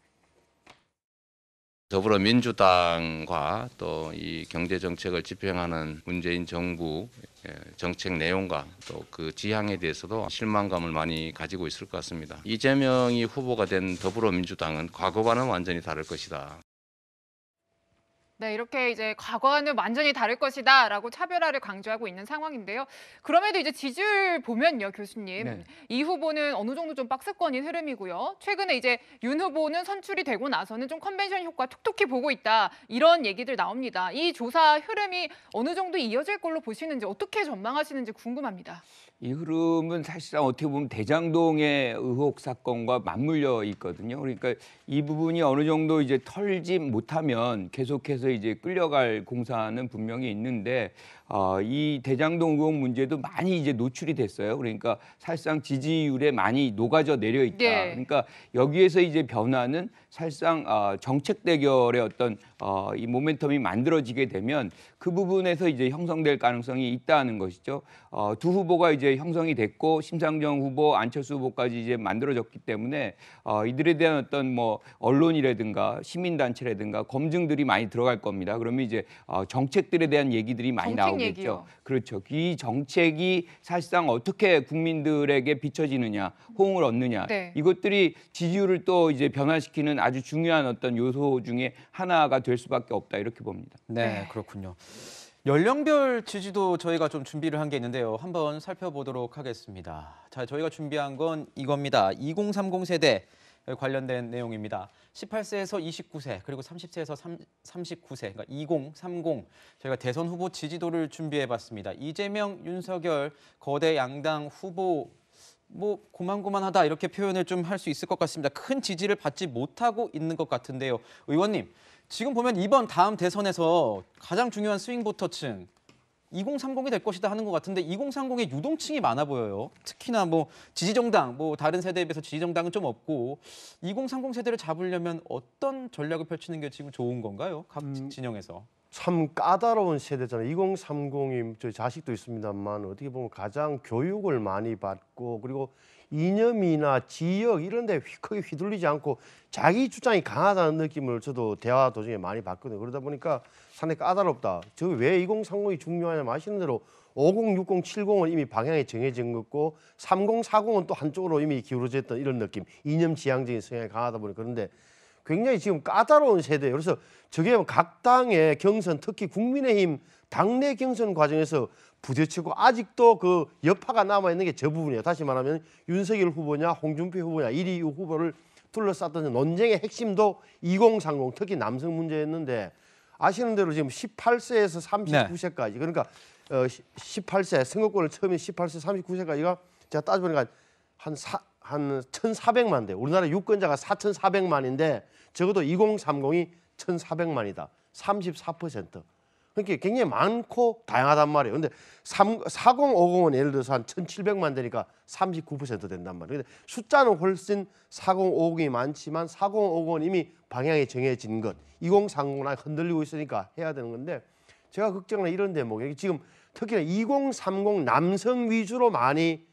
더불어민주당과 또 이 경제 정책을 집행하는 문재인 정부 정책 내용과 또 그 지향에 대해서도 실망감을 많이 가지고 있을 것 같습니다. 이재명이 후보가 된 더불어민주당은 과거와는 완전히 다를 것이다. 네, 이렇게 이제 과거와는 완전히 다를 것이다라고 차별화를 강조하고 있는 상황인데요. 그럼에도 이제 지지율 보면요, 교수님. 네. 이 후보는 어느 정도 좀 박스권인 흐름이고요. 최근에 이제 윤 후보는 선출이 되고 나서는 좀 컨벤션 효과 톡톡히 보고 있다. 이런 얘기들 나옵니다. 이 조사 흐름이 어느 정도 이어질 걸로 보시는지 어떻게 전망하시는지 궁금합니다. 이 흐름은 사실상 어떻게 보면 대장동의 의혹 사건과 맞물려 있거든요. 그러니까 이 부분이 어느 정도 이제 털지 못하면 계속해서 이제 끌려갈 공사는 분명히 있는데 이 대장동 의혹 문제도 많이 이제 노출이 됐어요. 그러니까 사실상 지지율에 많이 녹아져 내려 있다. 네. 그러니까 여기에서 이제 변화는 사실상 정책 대결의 어떤 이 모멘텀이 만들어지게 되면 그 부분에서 이제 형성될 가능성이 있다는 것이죠. 두 후보가 이제 형성이 됐고 심상정 후보, 안철수 후보까지 이제 만들어졌기 때문에 이들에 대한 어떤 뭐 언론이라든가 시민단체라든가 검증들이 많이 들어갈 겁니다. 그러면 이제 정책들에 대한 얘기들이 많이 나오겠죠. 얘기요. 그렇죠. 이 정책이 사실상 어떻게 국민들에게 비춰지느냐, 호응을 얻느냐, 네. 이것들이 지지율을 또 이제 변화시키는 아주 중요한 어떤 요소 중에 하나가 될 수밖에 없다 이렇게 봅니다. 네, 그렇군요. 연령별 지지도 저희가 좀 준비를 한 게 있는데요. 한번 살펴보도록 하겠습니다. 자, 저희가 준비한 건 이겁니다. 2030 세대 관련된 내용입니다. 18세에서 29세 그리고 30세에서 39세 그러니까 2030 저희가 대선 후보 지지도를 준비해봤습니다. 이재명, 윤석열 거대 양당 후보 뭐 고만고만하다 이렇게 표현을 좀 할 수 있을 것 같습니다. 큰 지지를 받지 못하고 있는 것 같은데요. 의원님, 지금 보면 이번 다음 대선에서 가장 중요한 스윙보터층 2030이 될 것이다 하는 것 같은데 2030의 유동층이 많아 보여요. 특히나 뭐 지지정당, 뭐 다른 세대에 비해서 지지정당은 좀 없고 2030 세대를 잡으려면 어떤 전략을 펼치는 게 지금 좋은 건가요? 각 진영에서. 참 까다로운 세대잖아요. 2030이 저희 자식도 있습니다만 어떻게 보면 가장 교육을 많이 받고 그리고 이념이나 지역 이런 데 크게 휘둘리지 않고 자기 주장이 강하다는 느낌을 저도 대화 도중에 많이 받거든요. 그러다 보니까 상당히 까다롭다. 저 왜 2030이 중요하냐면 아시는 대로 50, 60, 70은 이미 방향이 정해진 거고 30, 40은 또 한쪽으로 이미 기울어져 있던 이런 느낌. 이념 지향적인 성향이 강하다 보니까 그런데 굉장히 지금 까다로운 세대예요. 그래서 저게 각 당의 경선, 특히 국민의힘 당내 경선 과정에서 부딪히고 아직도 그 여파가 남아있는 게 저 부분이에요. 다시 말하면 윤석열 후보냐 홍준표 후보냐 1위 후보를 둘러쌌던 논쟁의 핵심도 2030 특히 남성 문제였는데 아시는 대로 지금 18세에서 39세까지 그러니까 18세 선거권을 처음에 18세 39세까지가 제가 따져보니까 한 1,400만 대. 우리나라 유권자가 4,400만인데 적어도 2030이 1,400만이다. 34%. 그러니까 굉장히 많고 다양하단 말이에요. 근데 4050은 예를 들어서 한 1,700만 되니까 39% 된단 말이에요. 근데 숫자는 훨씬 4050이 많지만 4050은 이미 방향이 정해진 것. 2030은 흔들리고 있으니까 해야 되는 건데 제가 걱정하는 이런 대목이 지금 특히나 2030 남성 위주로 많이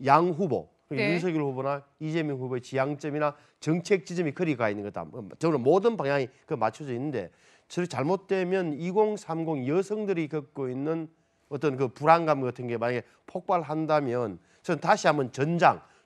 양 후보, 네. 윤석열 후보나 이재명 후보의 지향점이나 정책 지점이 거리 가 있는 거다. 저는 모든 방향이 맞춰져 있는데 저렇게 잘못되면 2030 여성들이 겪고 있는 어떤 그 불안감 같은 게 만약에 폭발한다면 저는 다시 한번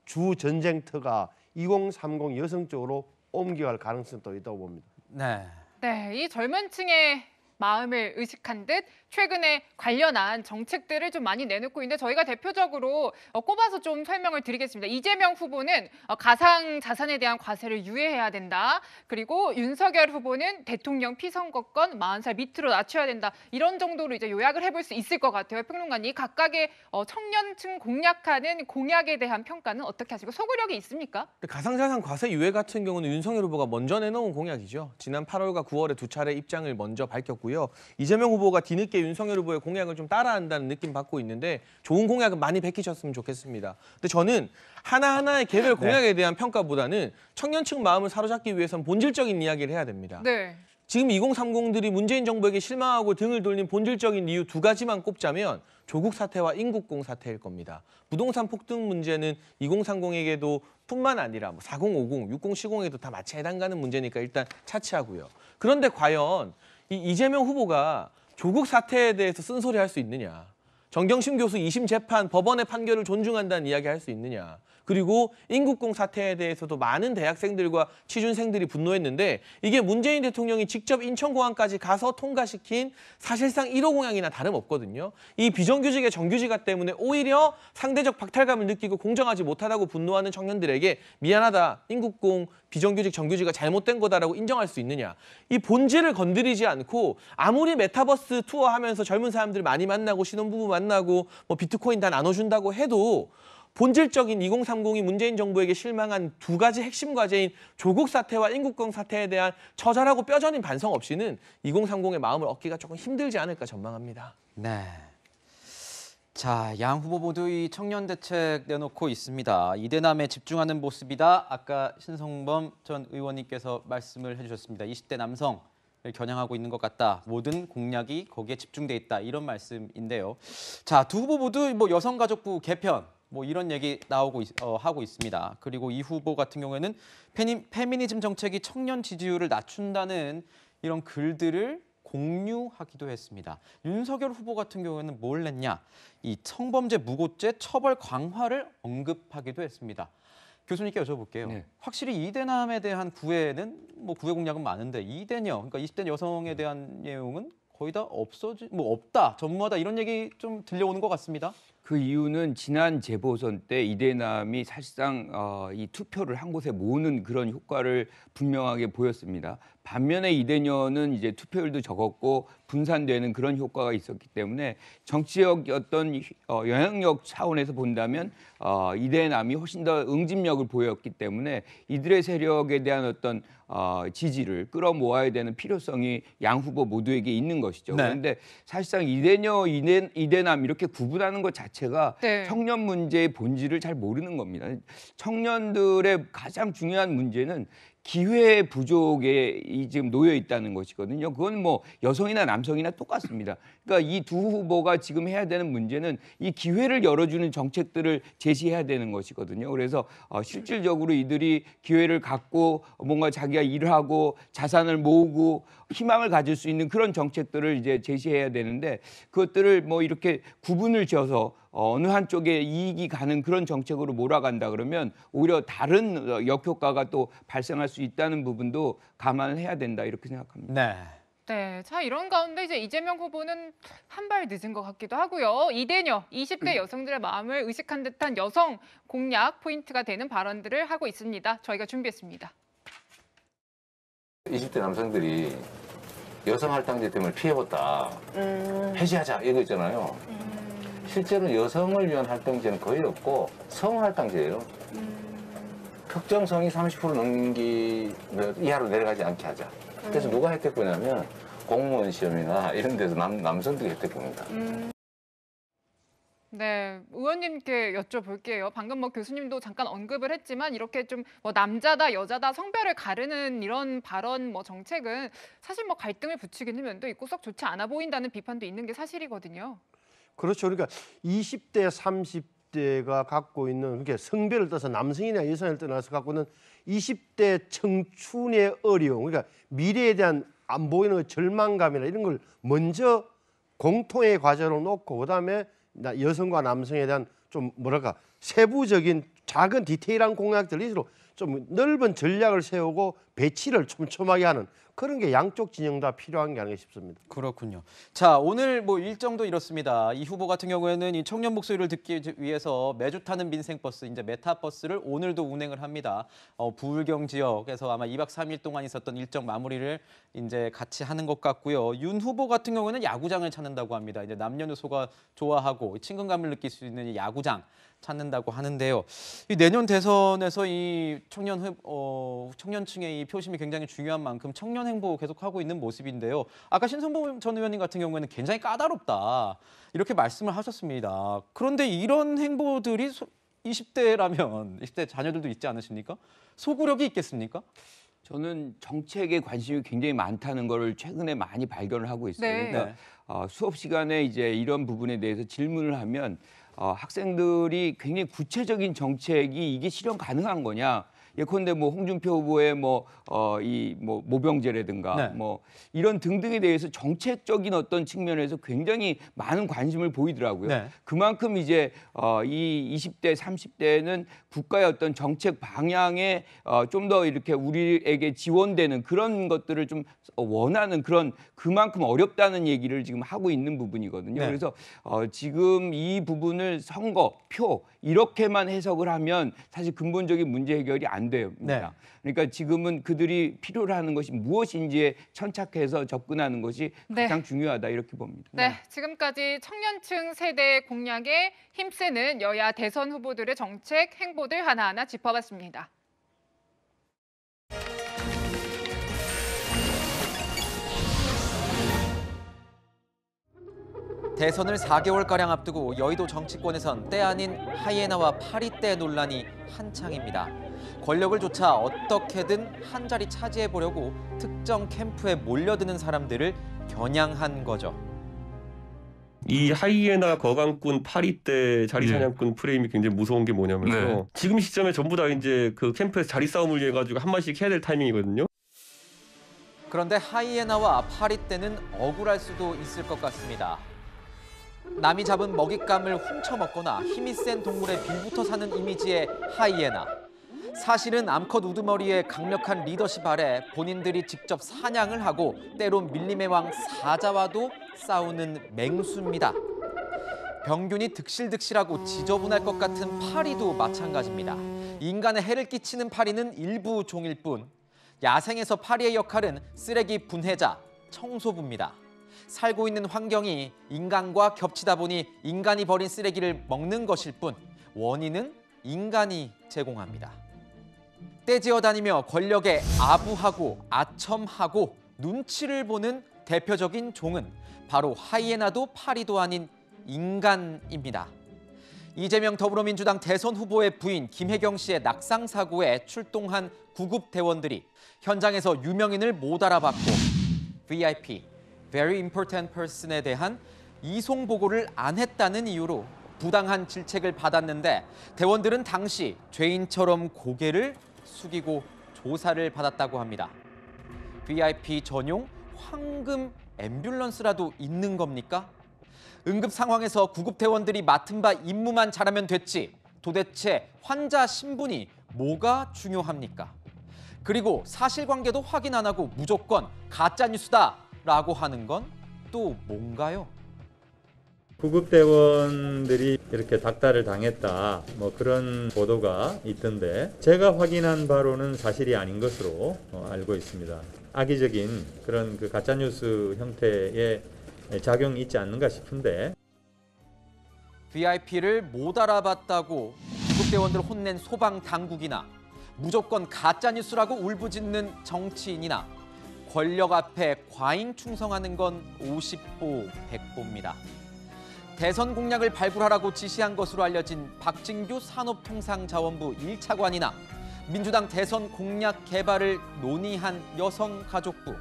주 전쟁터가 2030 여성 쪽으로 옮겨갈 가능성도 있다고 봅니다. 네. 네, 이 젊은 층의 마음을 의식한 듯 최근에 관련한 정책들을 좀 많이 내놓고 있는데 저희가 대표적으로 꼽아서 좀 설명을 드리겠습니다. 이재명 후보는 가상 자산에 대한 과세를 유예해야 된다. 그리고 윤석열 후보는 대통령 피선거권 40살 밑으로 낮춰야 된다. 이런 정도로 이제 요약을 해볼 수 있을 것 같아요. 평론가님, 각각의 청년층 공략하는 공약에 대한 평가는 어떻게 하시고 소구력이 있습니까? 가상자산 과세 유예 같은 경우는 윤석열 후보가 먼저 내놓은 공약이죠. 지난 8월과 9월에 두 차례 입장을 먼저 밝혔고요. 이재명 후보가 뒤늦게 윤석열 후보의 공약을 좀 따라한다는 느낌 받고 있는데 좋은 공약은 많이 밝히셨으면 좋겠습니다. 근데 저는 하나하나의 개별 공약에 대한 평가보다는 청년층 마음을 사로잡기 위해서는 본질적인 이야기를 해야 됩니다. 네. 지금 2030들이 문재인 정부에게 실망하고 등을 돌린 본질적인 이유 두 가지만 꼽자면 조국 사태와 인국공 사태일 겁니다. 부동산 폭등 문제는 2030에게도 뿐만 아니라 4050, 6070에도 다 마치 해당가는 문제니까 일단 차치하고요. 그런데 과연 이재명 후보가 조국 사태에 대해서 쓴소리할 수 있느냐? 정경심 교수 2심 재판 법원의 판결을 존중한다는 이야기 할 수 있느냐? 그리고 인국공 사태에 대해서도 많은 대학생들과 취준생들이 분노했는데 이게 문재인 대통령이 직접 인천공항까지 가서 통과시킨 사실상 1호 공약이나 다름없거든요. 이 비정규직의 정규직화 때문에 오히려 상대적 박탈감을 느끼고 공정하지 못하다고 분노하는 청년들에게 미안하다, 인국공, 비정규직, 정규직화 잘못된 거다라고 인정할 수 있느냐. 이 본질을 건드리지 않고 아무리 메타버스 투어하면서 젊은 사람들 많이 만나고 신혼부부 만나고 비트코인 다 나눠준다고 해도 본질적인 2030이 문재인 정부에게 실망한 두 가지 핵심 과제인 조국 사태와 인국공 사태에 대한 처절하고 뼈저린 반성 없이는 2030의 마음을 얻기가 조금 힘들지 않을까 전망합니다. 네. 자, 양 후보 모두 이 청년 대책 내놓고 있습니다. 이대남에 집중하는 모습이다. 아까 신성범 전 의원님께서 말씀을 해주셨습니다. 20대 남성을 겨냥하고 있는 것 같다. 모든 공약이 거기에 집중돼 있다. 이런 말씀인데요. 자, 두 후보 모두 여성가족부 개편 이런 얘기 나오고 하고 있습니다. 그리고 이 후보 같은 경우에는 페미니즘 정책이 청년 지지율을 낮춘다는 이런 글들을 공유하기도 했습니다. 윤석열 후보 같은 경우에는 뭘 냈냐? 이 성범죄 무고죄 처벌 강화를 언급하기도 했습니다. 교수님께 여쭤볼게요. 네. 확실히 이대남에 대한 구애는 구애 공약은 많은데 이대녀, 그러니까 20대 여성에 대한 내용은 거의 다 없다, 전무하다 이런 얘기 좀 들려오는 것 같습니다. 그 이유는 지난 재보선 때 이대남이 사실상 이 투표를 한 곳에 모으는 그런 효과를 분명하게 보였습니다. 반면에 이대녀는 이제 투표율도 적었고 분산되는 그런 효과가 있었기 때문에 정치적 어떤 영향력 차원에서 본다면 이대남이 훨씬 더 응집력을 보였기 때문에 이들의 세력에 대한 어떤 지지를 끌어모아야 되는 필요성이 양 후보 모두에게 있는 것이죠. 네. 그런데 사실상 이대녀, 이대남 이렇게 구분하는 것 자체가 네. 청년 문제의 본질을 잘 모르는 겁니다. 청년들의 가장 중요한 문제는 기회 부족에 지금 놓여 있다는 것이거든요. 그건 여성이나 남성이나 똑같습니다. 그러니까 이 두 후보가 지금 해야 되는 문제는 이 기회를 열어주는 정책들을 제시해야 되는 것이거든요. 그래서 실질적으로 이들이 기회를 갖고 뭔가 자기가 일을 하고 자산을 모으고 희망을 가질 수 있는 그런 정책들을 이제 제시해야 되는데 그것들을 이렇게 구분을 지어서 어느 한쪽에 이익이 가는 그런 정책으로 몰아간다 그러면 오히려 다른 역효과가 또 발생할 수 있다는 부분도 감안을 해야 된다 이렇게 생각합니다. 네. 네, 자 이런 가운데 이제 이재명 후보는 한 발 늦은 것 같기도 하고요. 이대녀, 20대 여성들의 마음을 의식한 듯한 여성 공약 포인트가 되는 발언들을 하고 있습니다. 저희가 준비했습니다. 20대 남성들이 여성 할당제 때문에 피해봤다. 해지하자 이거 있잖아요. 실제로 여성을 위한 활동제는 거의 없고 성활동제예요. 특정성이 30% 넘기면 이하로 내려가지 않게 하자. 그래서 누가 혜택 보냐면 공무원 시험이나 이런 데서 남성들이 혜택 봅니다. 네, 의원님께 여쭤볼게요. 방금 뭐 교수님도 잠깐 언급을 했지만 이렇게 좀 뭐 남자다 여자다 성별을 가르는 이런 발언 뭐 정책은 사실 뭐 갈등을 부추기는 면도 있고 썩 좋지 않아 보인다는 비판도 있는 게 사실이거든요. 그렇죠. 그러니까 20대, 30대가 갖고 있는 그러니까 성별을 떠서 남성이나 여성을 떠나서 갖고 있는 20대 청춘의 어려움, 그러니까 미래에 대한 안 보이는 절망감이나 이런 걸 먼저 공통의 과제로 놓고 그다음에 여성과 남성에 대한 좀 뭐랄까 세부적인 작은 디테일한 공약들 위주로 좀 넓은 전략을 세우고 배치를 촘촘하게 하는 그런 게 양쪽 진영 다 필요한 게 아닌가 싶습니다. 그렇군요. 자, 오늘 뭐 일정도 이렇습니다. 이 후보 같은 경우에는 이 청년 목소리를 듣기 위해서 매주 타는 민생버스, 이제 메타버스를 오늘도 운행을 합니다. 부울경 지역에서 아마 2박 3일 동안 있었던 일정 마무리를 이제 같이 하는 것 같고요. 윤 후보 같은 경우에는 야구장을 찾는다고 합니다. 이제 남녀노소가 좋아하고 친근감을 느낄 수 있는 이 야구장 찾는다고 하는데요. 이 내년 대선에서 이 청년층의 이 표심이 굉장히 중요한 만큼 청년 행보 계속하고 있는 모습인데요. 아까 신선보 전 의원님 같은 경우에는 굉장히 까다롭다 이렇게 말씀을 하셨습니다. 그런데 이런 행보들이 20대라면 20대 자녀들도 있지 않으십니까? 소구력이 있겠습니까? 저는 정책에 관심이 굉장히 많다는 걸 최근에 많이 발견을 하고 있어요. 네. 그러니까 수업 시간에 이제 이런 부분에 대해서 질문을 하면 학생들이 굉장히 구체적인 정책이 이게 실현 가능한 거냐? 예컨대 뭐 홍준표 후보의 이 모병제라든가 네. 뭐 이런 등등에 대해서 정책적인 어떤 측면에서 굉장히 많은 관심을 보이더라고요. 네. 그만큼 이제 이 20대, 30대는 국가의 어떤 정책 방향에 좀 더 이렇게 우리에게 지원되는 그런 것들을 좀 원하는 그런 그만큼 어렵다는 얘기를 지금 하고 있는 부분이거든요. 네. 그래서 지금 이 부분을 선거, 표 이렇게만 해석을 하면 사실 근본적인 문제 해결이 안 됩니다. 네. 그러니까 지금은 그들이 필요로 하는 것이 무엇인지에 천착해서 접근하는 것이 네. 가장 중요하다 이렇게 봅니다. 네, 지금까지 청년층 세대 공략에 힘쓰는 여야 대선 후보들의 정책, 행보들 하나하나 짚어봤습니다. 대선을 4개월가량 앞두고 여의도 정치권에선 때 아닌 하이에나와 파리떼 논란이 한창입니다. 권력을 쫓아 어떻게든 한 자리 차지해보려고 특정 캠프에 몰려드는 사람들을 겨냥한 거죠. 이 하이에나, 거강꾼, 파리떼, 자리사냥꾼 프레임이 굉장히 무서운 게 뭐냐면요. 지금 시점에 전부 다 이제 그 캠프에서 자리 싸움을 위해 가지고 한 마디씩 해야 될 타이밍이거든요. 그런데 하이에나와 파리떼는 억울할 수도 있을 것 같습니다. 남이 잡은 먹잇감을 훔쳐먹거나 힘이 센 동물에 빌붙어 사는 이미지의 하이에나. 사실은 암컷 우두머리의 강력한 리더십 아래 본인들이 직접 사냥을 하고 때론 밀림의 왕 사자와도 싸우는 맹수입니다. 병균이 득실득실하고 지저분할 것 같은 파리도 마찬가지입니다. 인간에 해를 끼치는 파리는 일부 종일 뿐 야생에서 파리의 역할은 쓰레기 분해자, 청소부입니다. 살고 있는 환경이 인간과 겹치다 보니 인간이 버린 쓰레기를 먹는 것일 뿐 원인은 인간이 제공합니다. 떼지어 다니며 권력에 아부하고 아첨하고 눈치를 보는 대표적인 종은 바로 하이에나도 파리도 아닌 인간입니다. 이재명 더불어민주당 대선 후보의 부인 김혜경 씨의 낙상 사고에 출동한 구급 대원들이 현장에서 유명인을 못 알아봤고 VIP, Very Important Person에 대한 이송 보고를 안 했다는 이유로 부당한 질책을 받았는데 대원들은 당시 죄인처럼 고개를 숙이고 조사를 받았다고 합니다. VIP 전용 황금 앰뷸런스라도 있는 겁니까? 응급 상황에서 구급대원들이 맡은 바 임무만 잘하면 됐지 도대체 환자 신분이 뭐가 중요합니까? 그리고 사실관계도 확인 안 하고 무조건 가짜뉴스다라고 하는 건 또 뭔가요? 구급대원들이 이렇게 닥달을 당했다 뭐 그런 보도가 있던데 제가 확인한 바로는 사실이 아닌 것으로 알고 있습니다. 악의적인 그런 그 가짜뉴스 형태의 작용이 있지 않는가 싶은데 VIP를 못 알아봤다고 구급대원들 혼낸 소방 당국이나 무조건 가짜뉴스라고 울부짖는 정치인이나 권력 앞에 과잉 충성하는 건 50보 100보입니다. 대선 공약을 발굴하라고 지시한 것으로 알려진 박진규 산업통상자원부 1차관이나 민주당 대선 공약 개발을 논의한 여성가족부.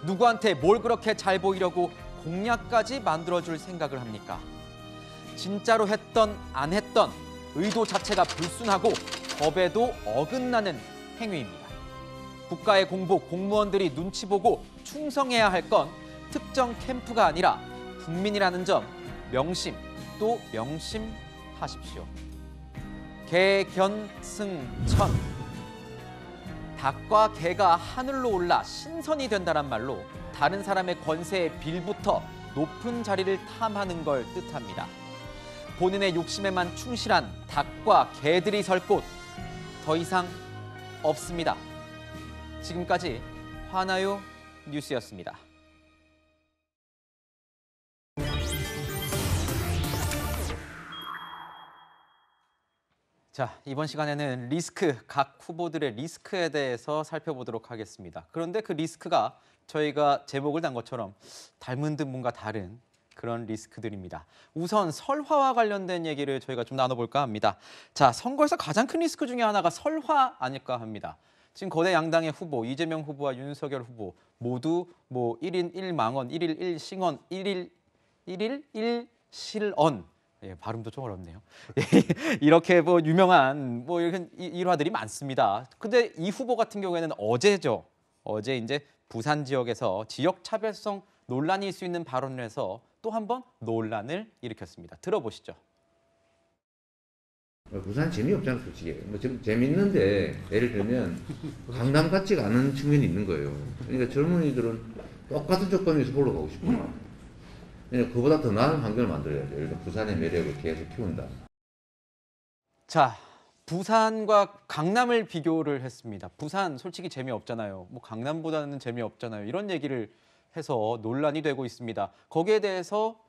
누구한테 뭘 그렇게 잘 보이려고 공약까지 만들어줄 생각을 합니까? 진짜로 했던 안 했던 의도 자체가 불순하고 법에도 어긋나는 행위입니다. 국가의 공복, 공무원들이 눈치 보고 충성해야 할 건 특정 캠프가 아니라 국민이라는 점 명심 또 명심하십시오. 개견승천. 닭과 개가 하늘로 올라 신선이 된다란 말로 다른 사람의 권세에 빌부터 높은 자리를 탐하는 걸 뜻합니다. 본인의 욕심에만 충실한 닭과 개들이 설 곳 더 이상 없습니다. 지금까지 화나요 뉴스였습니다. 자, 이번 시간에는 리스크, 각 후보들의 리스크에 대해서 살펴보도록 하겠습니다. 그런데 그 리스크가 저희가 제목을 단 것처럼 닮은 듯 뭔가 다른 그런 리스크들입니다. 우선 설화와 관련된 얘기를 저희가 좀 나눠볼까 합니다. 자, 선거에서 가장 큰 리스크 중에 하나가 설화 아닐까 합니다. 지금 거대 양당의 후보, 이재명 후보와 윤석열 후보 모두 뭐 1인 1망언, 1일 1싱언, 1일 1실언. 예, 발음도 좀 어렵네요. 이렇게 뭐 유명한 뭐 이런 일화들이 많습니다. 근데 이 후보 같은 경우에는 어제죠. 어제 이제 부산 지역에서 지역 차별성 논란이 있을 수 있는 발언을 해서 또 한 번 논란을 일으켰습니다. 들어보시죠. 부산 재미없잖아, 솔직히. 뭐 좀 재밌는데 예를 들면 강남 같지가 않은 측면이 있는 거예요. 그러니까 젊은이들은 똑같은 조건에서 보러 가고 싶어요. 그러니까 그보다 더 나은 환경을 만들어야죠. 예를 들어 부산의 매력을 계속 키운다. 자, 부산과 강남을 비교를 했습니다. 부산 솔직히 재미없잖아요. 뭐 강남보다는 재미없잖아요. 이런 얘기를 해서 논란이 되고 있습니다. 거기에 대해서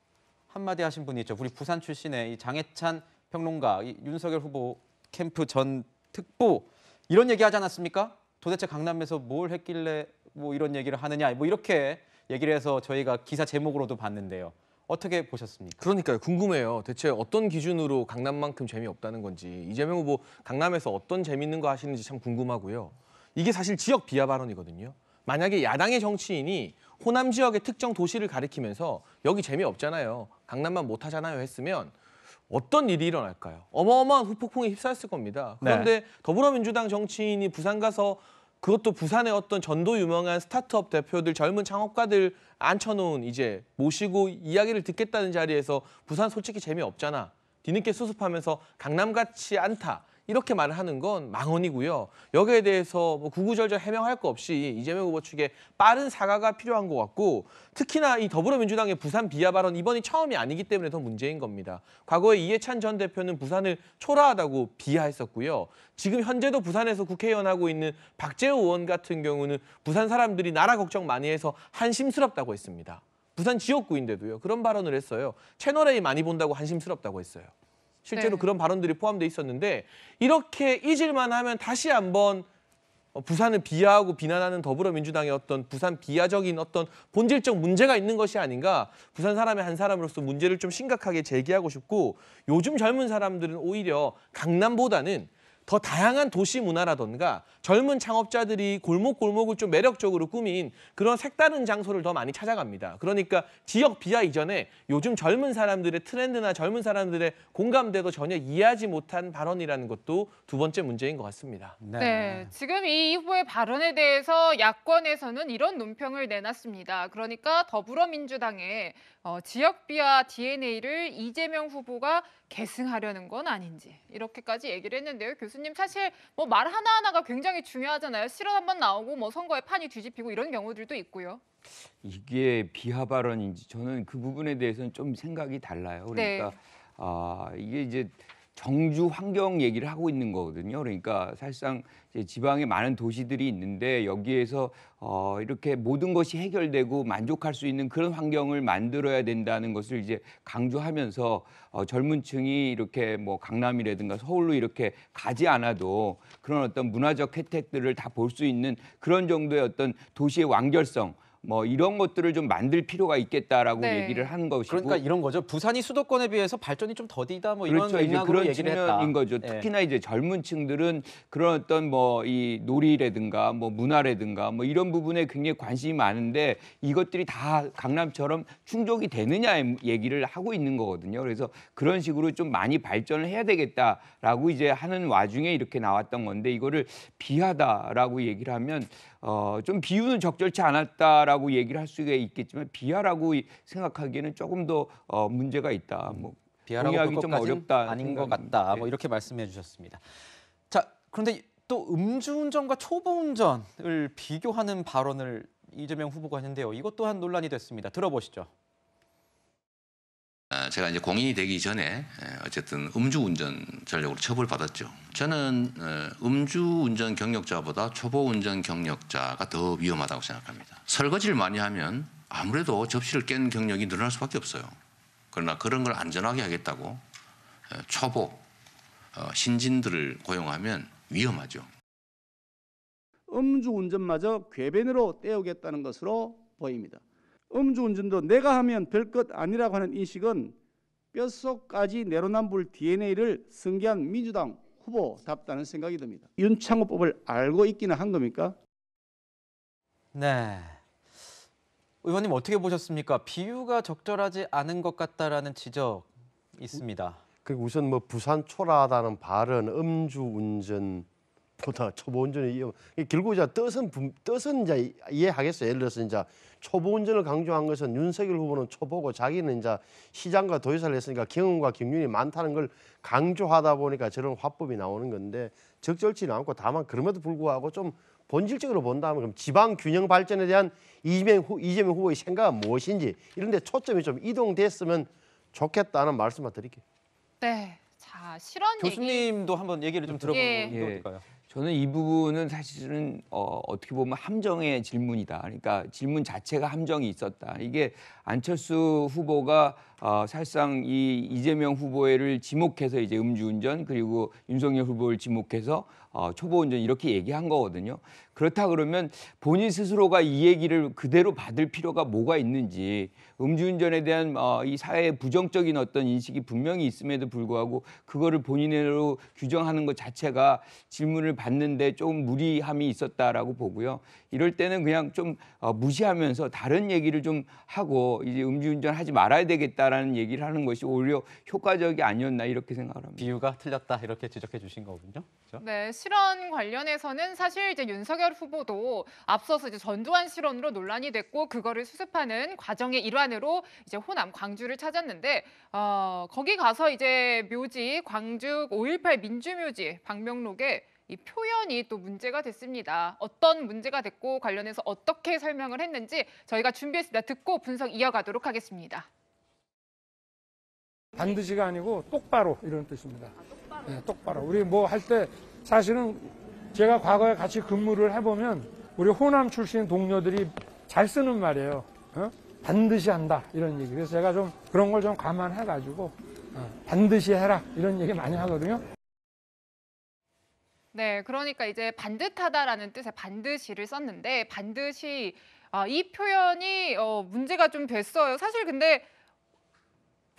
한마디 하신 분이 있죠. 우리 부산 출신의 이 장해찬 평론가, 이 윤석열 후보 캠프 전 특보 이런 얘기 하지 않았습니까? 도대체 강남에서 뭘 했길래 뭐 이런 얘기를 하느냐, 뭐 이렇게 얘기를 해서 저희가 기사 제목으로도 봤는데요. 어떻게 보셨습니까? 그러니까요. 궁금해요. 대체 어떤 기준으로 강남만큼 재미없다는 건지, 이재명 후보 강남에서 어떤 재미있는 거 하시는지 참 궁금하고요. 이게 사실 지역 비하 발언이거든요. 만약에 야당의 정치인이 호남 지역의 특정 도시를 가리키면서 여기 재미없잖아요, 강남만 못하잖아요 했으면 어떤 일이 일어날까요? 어마어마한 후폭풍에 휩싸였을 겁니다. 그런데 더불어민주당 정치인이 부산 가서 그것도 부산의 어떤 전도 유명한 스타트업 대표들, 젊은 창업가들 앉혀놓은 이제 모시고 이야기를 듣겠다는 자리에서 부산 솔직히 재미없잖아, 뒤늦게 수습하면서 강남 같지 않다, 이렇게 말을 하는 건 망언이고요. 여기에 대해서 뭐 구구절절 해명할 거 없이 이재명 후보 측에 빠른 사과가 필요한 것 같고, 특히나 이 더불어민주당의 부산 비하 발언 이번이 처음이 아니기 때문에 더 문제인 겁니다. 과거에 이해찬 전 대표는 부산을 초라하다고 비하했었고요. 지금 현재도 부산에서 국회의원 하고 있는 박재호 의원 같은 경우는 부산 사람들이 나라 걱정 많이 해서 한심스럽다고 했습니다. 부산 지역구인데도요. 그런 발언을 했어요. 채널A 많이 본다고 한심스럽다고 했어요. 실제로 그런 발언들이 포함돼 있었는데, 이렇게 잊을만 하면 다시 한번 부산을 비하하고 비난하는 더불어민주당의 어떤 부산 비하적인 어떤 본질적 문제가 있는 것이 아닌가, 부산 사람의 한 사람으로서 문제를 좀 심각하게 제기하고 싶고, 요즘 젊은 사람들은 오히려 강남보다는 더 다양한 도시 문화라던가 젊은 창업자들이 골목골목을 좀 매력적으로 꾸민 그런 색다른 장소를 더 많이 찾아갑니다. 그러니까 지역 비하 이전에 요즘 젊은 사람들의 트렌드나 젊은 사람들의 공감대도 전혀 이해하지 못한 발언이라는 것도 두 번째 문제인 것 같습니다. 네, 지금 이 후보의 발언에 대해서 야권에서는 이런 논평을 내놨습니다. 그러니까 더불어민주당의 지역 비하 DNA를 이재명 후보가 계승하려는 건 아닌지 이렇게까지 얘기를 했는데요. 교수님, 사실 뭐 말 하나하나가 굉장히 중요하잖아요. 실언 한번 나오고 뭐 선거에 판이 뒤집히고 이런 경우들도 있고요. 이게 비하 발언인지 저는 그 부분에 대해서는 좀 생각이 달라요. 그러니까 이게 이제 정주 환경 얘기를 하고 있는 거거든요. 그러니까 사실상 이제 지방에 많은 도시들이 있는데 여기에서 이렇게 모든 것이 해결되고 만족할 수 있는 그런 환경을 만들어야 된다는 것을 이제 강조하면서 젊은 층이 이렇게 뭐 강남이라든가 서울로 이렇게 가지 않아도 그런 어떤 문화적 혜택들을 다 볼 수 있는 그런 정도의 어떤 도시의 완결성 뭐 이런 것들을 좀 만들 필요가 있겠다라고 네. 얘기를 하는 것이고 그러니까 이런 거죠. 부산이 수도권에 비해서 발전이 좀 더디다 뭐 이런 그렇죠. 이제 맥락으로 그런 얘기를 했다. 측면인 거죠. 예. 특히나 이제 젊은 층들은 그런 어떤 뭐 이 놀이라든가 뭐 문화라든가 뭐 이런 부분에 굉장히 관심이 많은데 이것들이 다 강남처럼 충족이 되느냐 얘기를 하고 있는 거거든요. 그래서 그런 식으로 좀 많이 발전을 해야 되겠다라고 이제 하는 와중에 이렇게 나왔던 건데 이거를 비하다라고 얘기를 하면 좀 비유는 적절치 않았다라고 얘기를 할 수가 있겠지만 비하라고 생각하기에는 조금 더 문제가 있다. 뭐 비하라고 동의하기 볼 좀 것까진 어렵다 아닌 것 생각입니다. 같다. 네. 뭐 이렇게 말씀해 주셨습니다. 자, 그런데 또 음주운전과 초보운전을 비교하는 발언을 이재명 후보가 했는데요. 이것 또한 논란이 됐습니다. 들어보시죠. 제가 이제 공인이 되기 전에 어쨌든 음주운전 전력으로 처벌받았죠. 저는 음주운전 경력자보다 초보운전 경력자가 더 위험하다고 생각합니다. 설거지를 많이 하면 아무래도 접시를 깬 경력이 늘어날 수밖에 없어요. 그러나 그런 걸 안전하게 하겠다고 초보, 신진들을 고용하면 위험하죠. 음주운전마저 궤변으로 떼우겠다는 것으로 보입니다. 음주운전도 내가 하면 별것 아니라고 하는 인식은 뼛속까지 내로남불 DNA를 승계한 민주당 후보답다는 생각이 듭니다. 윤창호법을 알고 있기는 한 겁니까? 네. 의원님 어떻게 보셨습니까? 비유가 적절하지 않은 것 같다라는 지적 있습니다. 그리고 우선 뭐 부산 초라하다는 발언, 음주운전보다 초보운전이 결국 이제 뜻은 이제 이해하겠어요. 예를 들어서 이제 초보운전을 강조한 것은 윤석열 후보는 초보고 자기는 이제 시장과 도지사를 했으니까 경험과 경륜이 많다는 걸 강조하다 보니까 저런 화법이 나오는 건데 적절치는 않고 다만 그럼에도 불구하고 좀 본질적으로 본다면 그럼 지방 균형 발전에 대한 이재명 후보의 생각은 무엇인지 이런 데 초점이 좀 이동됐으면 좋겠다는 말씀만 드릴게요. 네. 자, 실언 얘기. 교수님도 한번 얘기를 좀 들어보는 게 예. 어떨까요? 저는 이 부분은 사실은 어떻게 보면 함정의 질문이다. 그러니까 질문 자체가 함정이 있었다. 이게 안철수 후보가 사실상 이 이재명 후보를 지목해서 이제 음주운전 그리고 윤석열 후보를 지목해서 초보운전 이렇게 얘기한 거거든요. 그렇다 그러면 본인 스스로가 이 얘기를 그대로 받을 필요가 뭐가 있는지 음주운전에 대한 이 사회의 부정적인 어떤 인식이 분명히 있음에도 불구하고 그거를 본인으로 규정하는 것 자체가 질문을 받는데 좀 무리함이 있었다라고 보고요. 이럴 때는 그냥 좀 무시하면서 다른 얘기를 좀 하고 이제 음주운전 하지 말아야 되겠다라는 얘기를 하는 것이 오히려 효과적이 아니었나 이렇게 생각을 합니다. 비유가 틀렸다 이렇게 지적해 주신 거군요. 그렇죠? 네, 실언 관련해서는 사실 이제 윤석열 후보도 앞서서 이제 전두환 실언으로 논란이 됐고 그거를 수습하는 과정의 일환으로 이제 호남 광주를 찾았는데 거기 가서 이제 묘지 광주 5.18 민주묘지 방명록에 이 표현이 또 문제가 됐습니다. 어떤 문제가 됐고 관련해서 어떻게 설명을 했는지 저희가 준비했습니다. 듣고 분석 이어가도록 하겠습니다. 반드시가 아니고 똑바로 이런 뜻입니다. 네, 똑바로. 우리 뭐 할 때 사실은 제가 과거에 같이 근무를 해보면 우리 호남 출신 동료들이 잘 쓰는 말이에요. 반드시 한다 이런 얘기. 그래서 제가 좀 그런 걸 좀 감안해가지고 반드시 해라 이런 얘기 많이 하거든요. 네, 그러니까 이제 반듯하다라는 뜻의 반드시를 썼는데 반드시 이 표현이 문제가 좀 됐어요. 사실 근데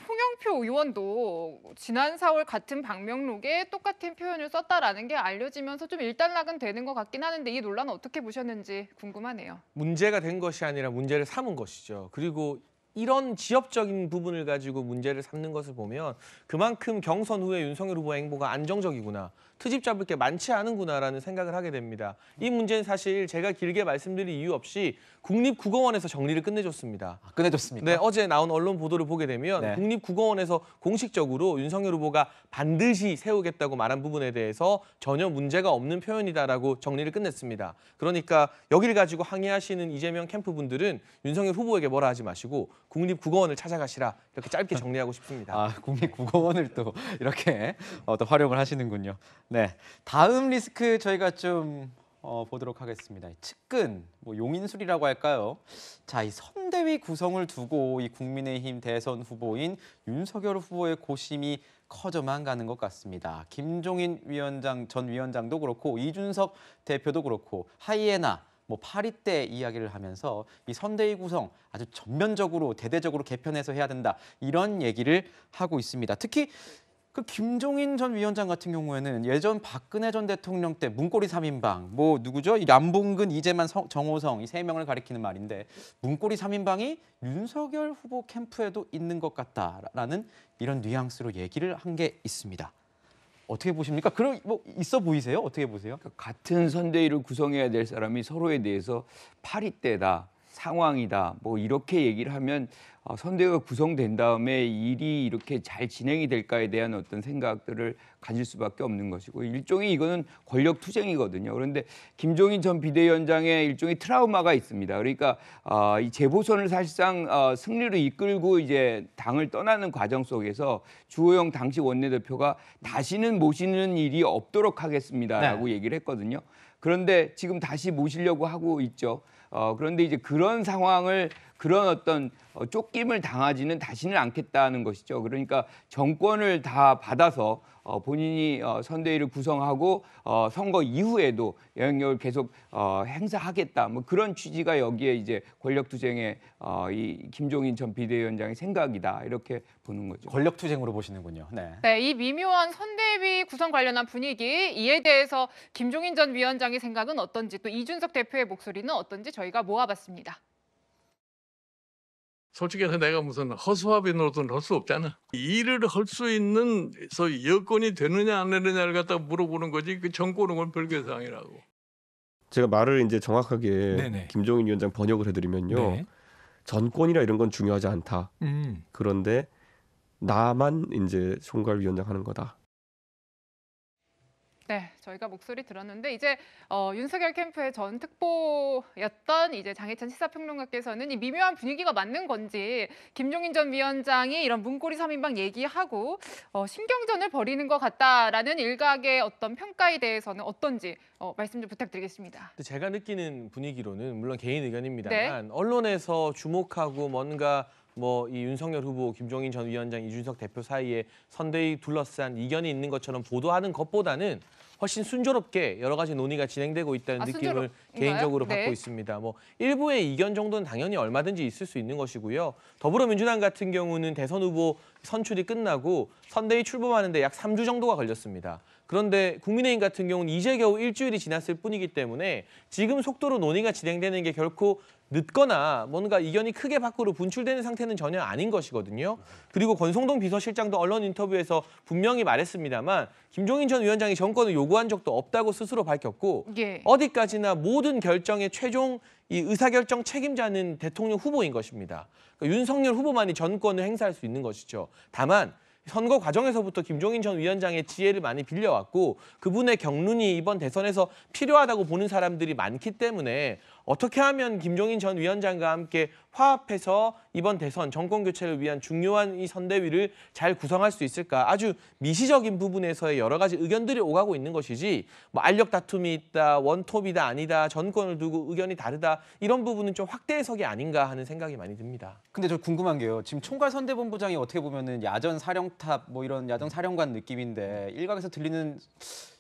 홍영표 의원도 지난 4월 같은 방명록에 똑같은 표현을 썼다라는 게 알려지면서 좀 일단락은 되는 것 같긴 하는데 이 논란은 어떻게 보셨는지 궁금하네요. 문제가 된 것이 아니라 문제를 삼은 것이죠. 그리고 이런 지역적인 부분을 가지고 문제를 삼는 것을 보면 그만큼 경선 후에 윤석열 후보의 행보가 안정적이구나. 트집 잡을 게 많지 않은구나라는 생각을 하게 됩니다. 이 문제는 사실 제가 길게 말씀드릴 이유 없이 국립국어원에서 정리를 끝내줬습니다. 끝내줬습니까? 네, 어제 나온 언론 보도를 보게 되면 네. 국립국어원에서 공식적으로 윤석열 후보가 반드시 세우겠다고 말한 부분에 대해서 전혀 문제가 없는 표현이다라고 정리를 끝냈습니다. 그러니까 여기를 가지고 항의하시는 이재명 캠프 분들은 윤석열 후보에게 뭐라 하지 마시고 국립국어원을 찾아가시라 이렇게 짧게 정리하고 싶습니다. 아, 국립국어원을 또 이렇게 또 활용을 하시는군요. 네, 다음 리스크 저희가 좀 보도록 하겠습니다. 측근, 뭐 용인술이라고 할까요? 자, 이 선대위 구성을 두고 이 국민의힘 대선 후보인 윤석열 후보의 고심이 커져만 가는 것 같습니다. 김종인 전 위원장도 그렇고 이준석 대표도 그렇고 하이에나, 뭐 파리떼 이야기를 하면서 이 선대위 구성 아주 전면적으로 대대적으로 개편해서 해야 된다 이런 얘기를 하고 있습니다. 특히 그 김종인 전 위원장 같은 경우에는 예전 박근혜 전 대통령 때 문고리 3인방 뭐 누구죠? 이 남봉근, 이재만, 정호성 이 세 명을 가리키는 말인데 문고리 3인방이 윤석열 후보 캠프에도 있는 것 같다라는 이런 뉘앙스로 얘기를 한 게 있습니다. 어떻게 보십니까? 그럼 뭐 있어 보이세요? 어떻게 보세요? 같은 선대위를 구성해야 될 사람이 서로에 대해서 파리떼다, 상황이다, 뭐 이렇게 얘기를 하면 선대위가 구성된 다음에 일이 이렇게 잘 진행이 될까에 대한 어떤 생각들을 가질 수밖에 없는 것이고 일종의 이거는 권력 투쟁이거든요. 그런데 김종인 전 비대위원장의 일종의 트라우마가 있습니다. 그러니까 이 재보선을 사실상 승리로 이끌고 이제 당을 떠나는 과정 속에서 주호영 당시 원내대표가 다시는 모시는 일이 없도록 하겠습니다라고 얘기를 했거든요. 그런데 지금 다시 모시려고 하고 있죠. 그런데 이제 그런 상황을 그런 어떤 쫓김을 당하지는 다시는 않겠다는 것이죠. 그러니까 정권을 다 받아서 본인이 선대위를 구성하고 선거 이후에도 영향력을 계속 행사하겠다. 뭐 그런 취지가 여기에 이제 권력투쟁의 이 김종인 전 비대위원장의 생각이다. 이렇게 보는 거죠. 권력투쟁으로 보시는군요. 네. 네, 이 미묘한 선대위 구성 관련한 분위기 이에 대해서 김종인 전 위원장의 생각은 어떤지 또 이준석 대표의 목소리는 어떤지 저희가 모아봤습니다. 솔직히 해서 내가 무슨 허수아비 노릇은 할 수 없잖아. 일을 할 수 있는 여건이 되느냐 안 되느냐를 갖다 물어보는 거지 그 정권은 건 별개 사항이라고. 제가 말을 이제 정확하게 네네. 김종인 위원장 번역을 해드리면요. 네. 전권이라 이런 건 중요하지 않다. 그런데 나만 이제 총괄위원장 하는 거다. 네, 저희가 목소리 들었는데 이제 윤석열 캠프의 전 특보였던 이제 장혜찬 시사평론가께서는 이 미묘한 분위기가 맞는 건지 김종인 전 위원장이 이런 문고리 3인방 얘기하고 신경전을 벌이는 것 같다라는 일각의 어떤 평가에 대해서는 어떤지 말씀 좀 부탁드리겠습니다. 제가 느끼는 분위기로는 물론 개인 의견입니다만 네. 언론에서 주목하고 뭔가 뭐 이 윤석열 후보, 김종인 전 위원장, 이준석 대표 사이에 선대위 둘러싼 이견이 있는 것처럼 보도하는 것보다는 훨씬 순조롭게 여러 가지 논의가 진행되고 있다는 느낌을 순조롭인가요? 개인적으로 네. 받고 있습니다. 뭐 일부의 이견 정도는 당연히 얼마든지 있을 수 있는 것이고요. 더불어민주당 같은 경우는 대선 후보 선출이 끝나고 선대위 출범하는데 약 3주 정도가 걸렸습니다. 그런데 국민의힘 같은 경우는 이제 겨우 일주일이 지났을 뿐이기 때문에 지금 속도로 논의가 진행되는 게 결코 늦거나 뭔가 이견이 크게 밖으로 분출되는 상태는 전혀 아닌 것이거든요. 그리고 권성동 비서실장도 언론 인터뷰에서 분명히 말했습니다만 김종인 전 위원장이 정권을 요구한 적도 없다고 스스로 밝혔고 예. 어디까지나 모든 결정의 최종 이 의사결정 책임자는 대통령 후보인 것입니다. 그러니까 윤석열 후보만이 전권을 행사할 수 있는 것이죠. 다만 선거 과정에서부터 김종인 전 위원장의 지혜를 많이 빌려왔고 그분의 경륜이 이번 대선에서 필요하다고 보는 사람들이 많기 때문에 어떻게 하면 김종인 전 위원장과 함께 화합해서 이번 대선 정권 교체를 위한 중요한 이 선대위를 잘 구성할 수 있을까? 아주 미시적인 부분에서의 여러 가지 의견들이 오가고 있는 것이지 뭐 알력 다툼이 있다, 원톱이다 아니다, 전권을 두고 의견이 다르다 이런 부분은 좀 확대 해석이 아닌가 하는 생각이 많이 듭니다. 근데 저 궁금한 게요. 지금 총괄선대본부장이 어떻게 보면은 야전 사령탑 뭐 이런 야전 사령관 느낌인데 일각에서 들리는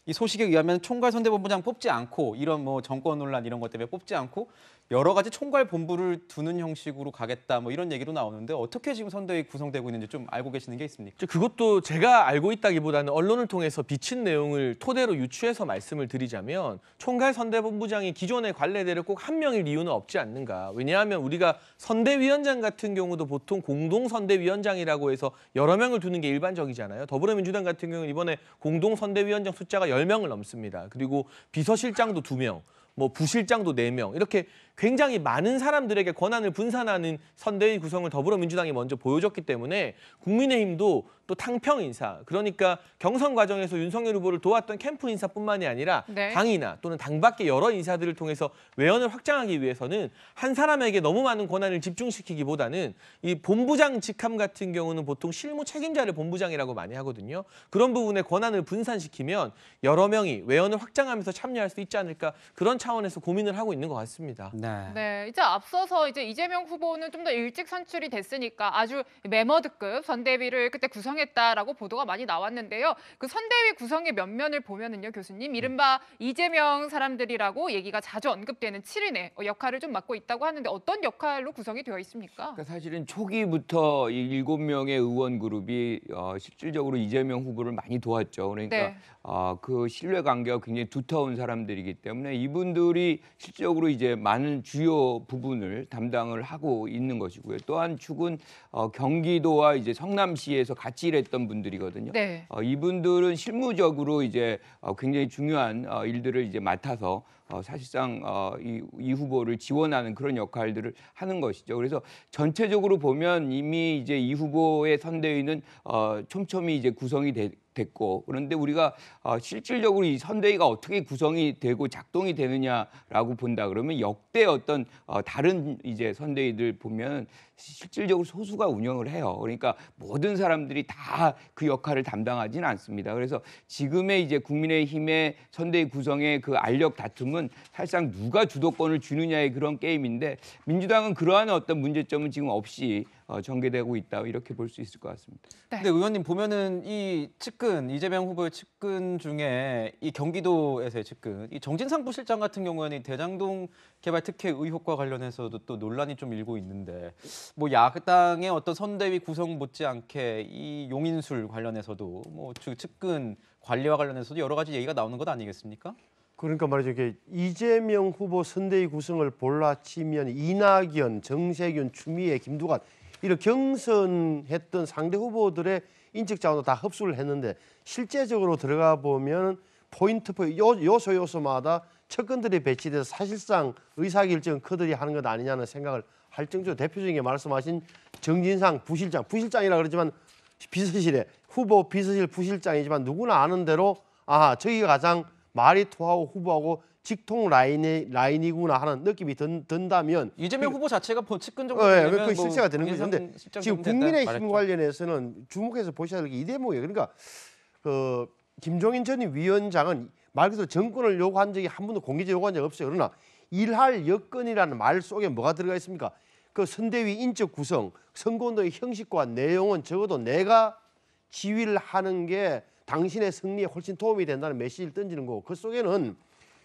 이 소식에 의하면 총괄선대본부장 뽑지 않고 이런 뭐 정권 논란 이런 것 때문에 뽑지 않고 여러 가지 총괄본부를 두는 형식으로 가겠다 뭐 이런 얘기도 나오는데 어떻게 지금 선대위 구성되고 있는지 좀 알고 계시는 게 있습니까? 그것도 제가 알고 있다기보다는 언론을 통해서 비친 내용을 토대로 유추해서 말씀을 드리자면 총괄선대본부장이 기존의 관례대로 꼭 한 명일 이유는 없지 않는가. 왜냐하면 우리가 선대위원장 같은 경우도 보통 공동선대위원장이라고 해서 여러 명을 두는 게 일반적이잖아요. 더불어민주당 같은 경우는 이번에 공동선대위원장 숫자가 10명을 넘습니다. 그리고 비서실장도 2명, 뭐 부실장도 4명 이렇게 굉장히 많은 사람들에게 권한을 분산하는 선대위 구성을 더불어민주당이 먼저 보여줬기 때문에 국민의힘도 또 탕평 인사, 그러니까 경선 과정에서 윤석열 후보를 도왔던 캠프 인사뿐만이 아니라 네. 당이나 또는 당 밖의 여러 인사들을 통해서 외연을 확장하기 위해서는 한 사람에게 너무 많은 권한을 집중시키기보다는 이 본부장 직함 같은 경우는 보통 실무 책임자를 본부장이라고 많이 하거든요. 그런 부분에 권한을 분산시키면 여러 명이 외연을 확장하면서 참여할 수 있지 않을까, 그런 차원에서 고민을 하고 있는 것 같습니다. 네, 이제 앞서서 이제 이재명 후보는 좀 더 일찍 선출이 됐으니까 아주 메머드급 선대위를 그때 구성했다라고 보도가 많이 나왔는데요. 그 선대위 구성의 면면을 보면은요, 교수님, 이른바 이재명 사람들이라고 얘기가 자주 언급되는 7인의 역할을 좀 맡고 있다고 하는데 어떤 역할로 구성이 되어 있습니까? 그러니까 사실은 초기부터 이 7명의 의원 그룹이 실질적으로 이재명 후보를 많이 도왔죠. 그러니까 네. 그 신뢰관계가 굉장히 두터운 사람들이기 때문에 이분들이 실질적으로 이제 많은 주요 부분을 담당을 하고 있는 것이고요. 또 한 축은 경기도와 이제 성남시에서 같이 일했던 분들이거든요. 네. 이분들은 실무적으로 이제 굉장히 중요한 일들을 이제 맡아서 사실상 이 후보를 지원하는 그런 역할들을 하는 것이죠. 그래서 전체적으로 보면 이미 이제 이 후보의 선대위는 촘촘히 이제 구성이 됐고, 그런데 우리가 실질적으로 이 선대위가 어떻게 구성이 되고 작동이 되느냐라고 본다 그러면 역대 어떤 다른 이제 선대위들 보면 실질적으로 소수가 운영을 해요. 그러니까 모든 사람들이 다 그 역할을 담당하지는 않습니다. 그래서 지금의 이제 국민의힘의 선대위 구성의 그 알력 다툼은 사실상 누가 주도권을 주느냐의 그런 게임인데, 민주당은 그러한 어떤 문제점은 지금 없이 전개되고 있다, 이렇게 볼 수 있을 것 같습니다. 네. 근데 의원님 보면은 이 측근, 이재명 후보의 측근 중에 이 경기도에서의 측근, 이 정진상 부실장 같은 경우에는 대장동 개발 특혜 의혹과 관련해서도 또 논란이 좀 일고 있는데, 뭐 야당의 어떤 선대위 구성 못지않게 이 용인술 관련해서도 뭐 측근 관리와 관련해서도 여러 가지 얘기가 나오는 것 아니겠습니까? 그러니까 말이죠. 이게 이재명 후보 선대위 구성을 볼라치면 이낙연, 정세균, 추미애, 김두관 이런 경선했던 상대 후보들의 인적 자원도 다 흡수를 했는데, 실제적으로 들어가 보면 포인트 요소마다 측근들이 배치돼서 사실상 의사결정 그들이 하는 것 아니냐는 생각을 할 정도로, 대표적인 게 말씀하신 정진상 부실장이라 그러지만 비서실에 후보 비서실 부실장이지만 누구나 아는 대로 저기가 가장 말이 통하고 후보하고 직통 라인이구나 하는 느낌이 든다면, 이재명 후보 자체가 측근 정도 네, 되면 그 실세가 되는 거죠. 그런데 지금 국민의힘 말했죠. 관련해서는 주목해서 보셔야 될 게 이 대목이에요. 그러니까 그 김종인 전 위원장은 말 그대로 정권을 요구한 적이 한 번도 공개적으로 요구한 적이 없어요. 그러나 일할 여건이라는 말 속에 뭐가 들어가 있습니까? 그 선대위 인적 구성, 선거운동의 형식과 내용은 적어도 내가 지휘를 하는 게 당신의 승리에 훨씬 도움이 된다는 메시지를 던지는 거고, 그 속에는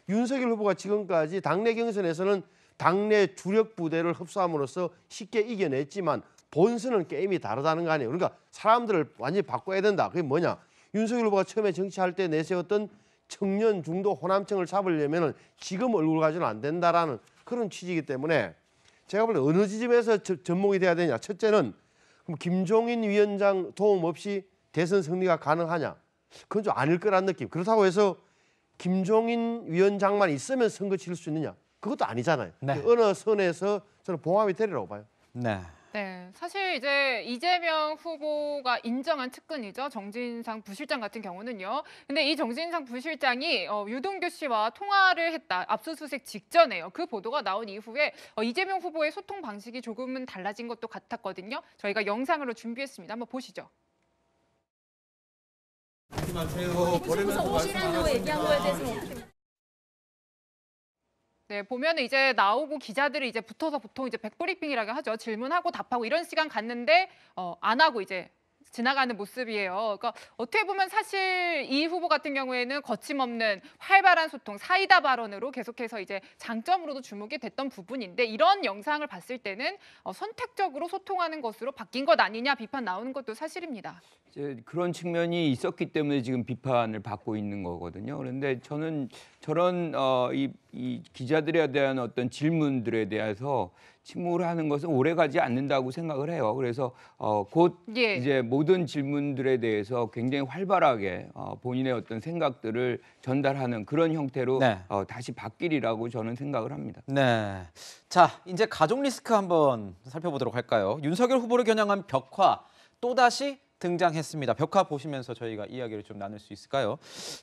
윤석열 후보가 지금까지 당내 경선에서는 당내 주력 부대를 흡수함으로써 쉽게 이겨냈지만 본선은 게임이 다르다는 거 아니에요. 그러니까 사람들을 완전히 바꿔야 된다. 그게 뭐냐? 윤석열 후보가 처음에 정치할 때 내세웠던 청년 중도 호남층을 잡으려면 지금 얼굴 가지고는 안 된다라는 그런 취지이기 때문에 제가 볼 때 어느 지점에서 접목이 돼야 되냐. 첫째는 그럼 김종인 위원장 도움 없이 대선 승리가 가능하냐. 그건 좀 아닐 거란 느낌. 그렇다고 해서 김종인 위원장만 있으면 선거 치를 수 있느냐. 그것도 아니잖아요. 네. 어느 선에서 저는 봉합이 되리라고 봐요. 네. 네, 사실 이제 이재명 후보가 인정한 측근이죠. 정진상 부실장 같은 경우는요. 근데 이 정진상 부실장이 유동규 씨와 통화를 했다. 압수수색 직전에요. 그 보도가 나온 이후에 이재명 후보의 소통 방식이 조금은 달라진 것도 같았거든요. 저희가 영상으로 준비했습니다. 한번 보시죠. 하지 마세요. 오시라고 얘기한 거에 대해서. 네, 보면은 이제 나오고 기자들이 이제 붙어서 보통 이제 백브리핑이라고 하죠. 질문하고 답하고 이런 시간 갔는데 안 하고 이제 지나가는 모습이에요. 그러니까 어떻게 보면 사실 이 후보 같은 경우에는 거침없는 활발한 소통, 사이다 발언으로 계속해서 이제 장점으로도 주목이 됐던 부분인데, 이런 영상을 봤을 때는 선택적으로 소통하는 것으로 바뀐 것 아니냐 비판 나오는 것도 사실입니다. 이제 그런 측면이 있었기 때문에 지금 비판을 받고 있는 거거든요. 그런데 저는 저런 이 이 기자들에 대한 어떤 질문들에 대해서 침묵을 하는 것은 오래가지 않는다고 생각을 해요. 그래서 곧 예. 이제 모든 질문들에 대해서 굉장히 활발하게 본인의 어떤 생각들을 전달하는 그런 형태로 네. 다시 바뀌리라고 저는 생각을 합니다. 네. 자, 이제 가족 리스크 한번 살펴보도록 할까요? 윤석열 후보를 겨냥한 벽화 또다시 등장했습니다. 벽화 보시면서 저희가 이야기를 좀 나눌 수 있을까요?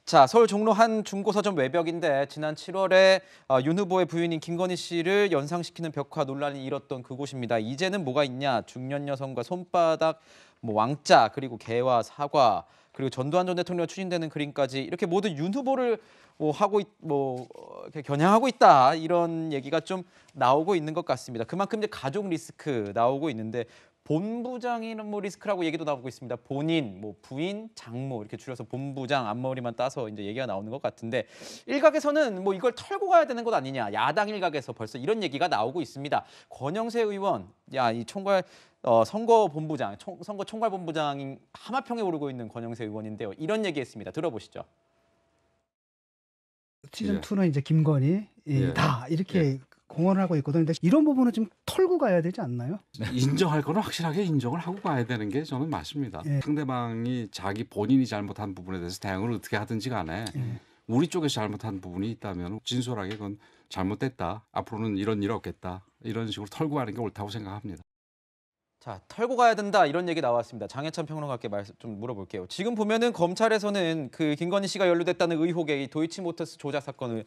자, 서울 종로 한 중고서점 외벽인데 지난 7월에 윤 후보의 부인인 김건희 씨를 연상시키는 벽화 논란이 일었던 그곳입니다. 이제는 뭐가 있냐? 중년 여성과 손바닥, 왕자, 그리고 개와 사과, 그리고 전두환 전 대통령 추진되는 그림까지 이렇게 모두 윤 후보를 이렇게 겨냥하고 있다, 이런 얘기가 좀 나오고 있는 것 같습니다. 그만큼 이제 가족 리스크 나오고 있는데 본부장이는 리스크라고 얘기도 나오고 있습니다. 본인, 부인, 장모 이렇게 줄여서 본부장 앞머리만 따서 이제 얘기가 나오는 것 같은데 일각에서는 이걸 털고 가야 되는 것 아니냐, 야당 일각에서 벌써 이런 얘기가 나오고 있습니다. 권영세 의원, 이 총괄 선거본부장, 선거 총괄본부장인 하마평에 오르고 있는 권영세 의원인데요. 이런 얘기했습니다. 들어보시죠. 시즌 2는 이제 김건희 다 이렇게 공언을 하고 있거든요. 근데 이런 부분은 좀 털고 가야 되지 않나요? 인정할 거는 확실하게 인정을 하고 가야 되는 게 저는 맞습니다. 상대방이 본인이 잘못한 부분에 대해서 대응을 어떻게 하든지 간에 우리 쪽에서 잘못한 부분이 있다면 진솔하게 그건 잘못됐다, 앞으로는 이런 일 없겠다, 이런 식으로 털고 가는 게 옳다고 생각합니다. 자, 털고 가야 된다, 이런 얘기 나왔습니다. 장해찬 평론가께 말씀 좀 물어볼게요. 지금 보면은 검찰에서는 그 김건희 씨가 연루됐다는 의혹의 이 도이치모터스 조작 사건을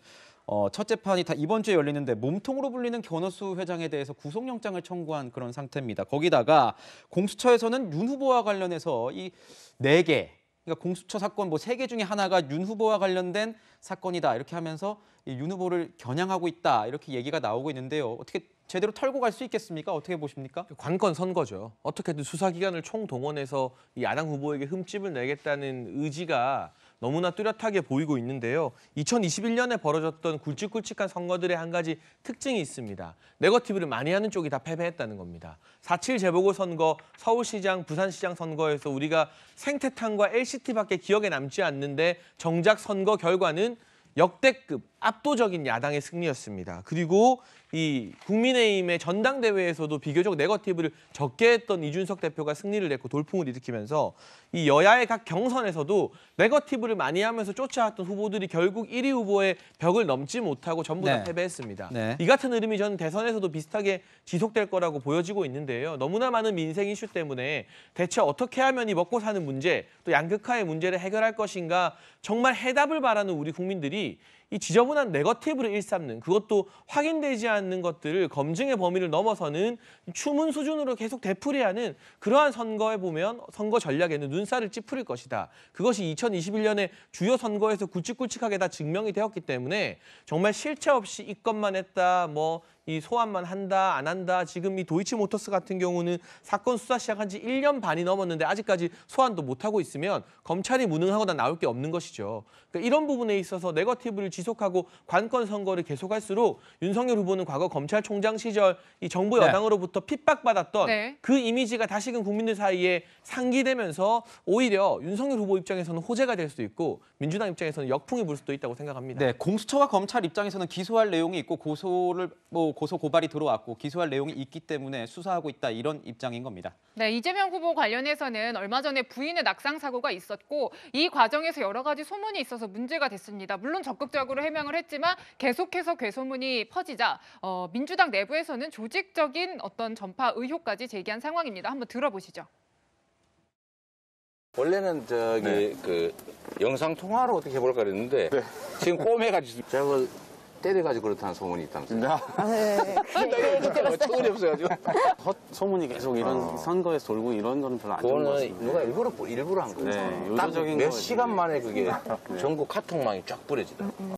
첫 재판이 다 이번 주에 열리는데 몸통으로 불리는 견호수 회장에 대해서 구속영장을 청구한 그런 상태입니다. 거기다가 공수처에서는 윤 후보와 관련해서 이 4개, 그러니까 공수처 사건 3개 중에 하나가 윤 후보와 관련된 사건이다, 이렇게 하면서 이 윤 후보를 겨냥하고 있다, 이렇게 얘기가 나오고 있는데요. 어떻게 제대로 털고 갈 수 있겠습니까? 어떻게 보십니까? 관건 선거죠. 어떻게든 수사기관을 총동원해서 이 야당 후보에게 흠집을 내겠다는 의지가 너무나 뚜렷하게 보이고 있는데요. 2021년에 벌어졌던 굵직굵직한 선거들의 한 가지 특징이 있습니다. 네거티브를 많이 하는 쪽이 다 패배했다는 겁니다. 4.7 재보궐선거, 서울시장, 부산시장 선거에서 우리가 생태탕과 LCT밖에 기억에 남지 않는데 정작 선거 결과는 역대급 압도적인 야당의 승리였습니다. 그리고 이 국민의힘의 전당대회에서도 비교적 네거티브를 적게 했던 이준석 대표가 승리를 냈고 돌풍을 일으키면서 이 여야의 각 경선에서도 네거티브를 많이 하면서 쫓아왔던 후보들이 결국 1위 후보의 벽을 넘지 못하고 전부 다 패배했습니다. 이 같은 흐름이 저는 대선에서도 비슷하게 지속될 거라고 보여지고 있는데요. 너무나 많은 민생 이슈 때문에 대체 어떻게 하면 이 먹고 사는 문제, 또 양극화의 문제를 해결할 것인가, 정말 해답을 바라는 우리 국민들이 이 지저분한 네거티브를 일삼는, 그것도 확인되지 않는 것들을 검증의 범위를 넘어서는 추문 수준으로 계속 되풀이하는 그러한 선거에 보면 선거 전략에는 눈살을 찌푸릴 것이다. 그것이 2021년에 주요 선거에서 굵직굵직하게 다 증명이 되었기 때문에 정말 실체 없이 입건만 했다, 이 소환만 한다, 안 한다. 지금 이 도이치모터스 같은 경우는 사건 수사 시작한 지 1년 반이 넘었는데 아직까지 소환도 못하고 있으면 검찰이 무능하거나 나올 게 없는 것이죠. 그러니까 이런 부분에 있어서 네거티브를 지속하고 관건 선거를 계속할수록 윤석열 후보는 과거 검찰총장 시절 이 정부 여당으로부터 핍박받았던 그 이미지가 다시금 국민들 사이에 상기되면서 오히려 윤석열 후보 입장에서는 호재가 될 수도 있고 민주당 입장에서는 역풍이 불 수도 있다고 생각합니다. 네, 공수처와 검찰 입장에서는 기소할 내용이 있고 고소 고발이 들어왔고 기소할 내용이 있기 때문에 수사하고 있다, 이런 입장인 겁니다. 네, 이재명 후보 관련해서는 얼마 전에 부인의 낙상 사고가 있었고 이 과정에서 여러 가지 소문이 있어서 문제가 됐습니다. 물론 적극적으로 해명을 했지만 계속해서 괴소문이 퍼지자 민주당 내부에서는 조직적인 어떤 전파 의혹까지 제기한 상황입니다. 한번 들어보시죠. 원래는 그 영상 통화로 어떻게 해볼까 그랬는데 지금 꼬매가지고 제가 때려가지고 그렇다는 소문이 있다면서요. 소문이 없어가지고. 헛 소문이 계속 이런 선거에서 돌고 이런 거는 별로 안 좋은 것 같습니다. 누가 일부러 한 거예요. 네, 딱 요소적인 몇 거 시간 만에 그게 전국 카톡망이 쫙 뿌려지더라고요.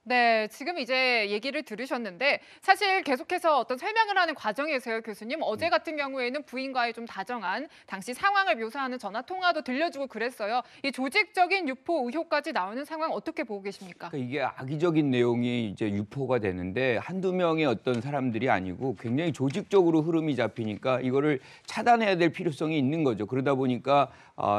네, 지금 이제 얘기를 들으셨는데 사실 계속해서 어떤 설명을 하는 과정에서요, 교수님, 어제 같은 경우에는 부인과의 좀 다정한 당시 상황을 묘사하는 전화 통화도 들려주고 그랬어요. 이 조직적인 유포 의혹까지 나오는 상황 어떻게 보고 계십니까? 그러니까 이게 악의적인 내용이 이제 유포가 되는데 한두 명의 어떤 사람들이 아니고 굉장히 조직적으로 흐름이 잡히니까 이거를 차단해야 될 필요성이 있는 거죠. 그러다 보니까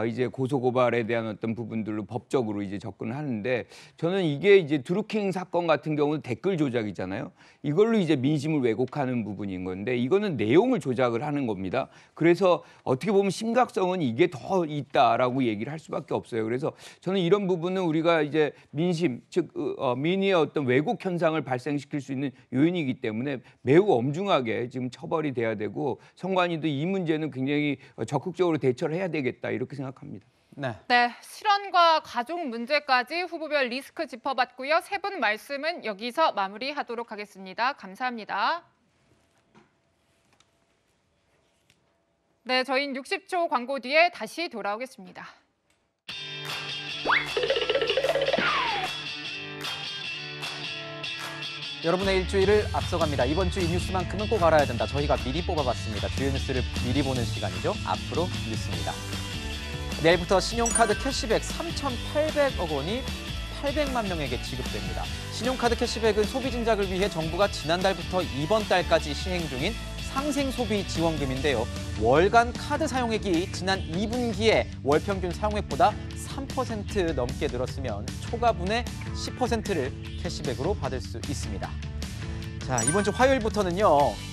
이제 고소고발에 대한 어떤 부분들로 법적으로 이제 접근을 하는데 저는 이게 이제 드루킹 사건 같은 경우는 댓글 조작이잖아요. 이걸로 이제 민심을 왜곡하는 부분인 건데 이거는 내용을 조작을 하는 겁니다. 그래서 어떻게 보면 심각성은 이게 더 있다라고 얘기를 할 수밖에 없어요. 그래서 저는 이런 부분은 우리가 이제 민심, 즉 민의의 어떤 왜곡 현상을 발생시킬 수 있는 요인이기 때문에 매우 엄중하게 지금 처벌이 돼야 되고 선관위도 이 문제는 굉장히 적극적으로 대처를 해야 되겠다 이렇게 생각합니다. 네, 실언과 가족 문제까지 후보별 리스크 짚어봤고요. 세 분 말씀은 여기서 마무리하도록 하겠습니다. 감사합니다. 네, 저희는 60초 광고 뒤에 다시 돌아오겠습니다. 여러분의 일주일을 앞서갑니다. 이번 주 이 뉴스만큼은 꼭 알아야 된다. 저희가 미리 뽑아봤습니다. 주요 뉴스를 미리 보는 시간이죠. 앞으로 뉴스입니다. 내일부터 신용카드 캐시백 3,800억 원이 800만 명에게 지급됩니다. 신용카드 캐시백은 소비 진작을 위해 정부가 지난달부터 이번 달까지 시행 중인 상생소비 지원금인데요. 월간 카드 사용액이 지난 2분기에 월 평균 사용액보다 3% 넘게 늘었으면 초과분의 10%를 캐시백으로 받을 수 있습니다. 자, 이번 주 화요일부터는요.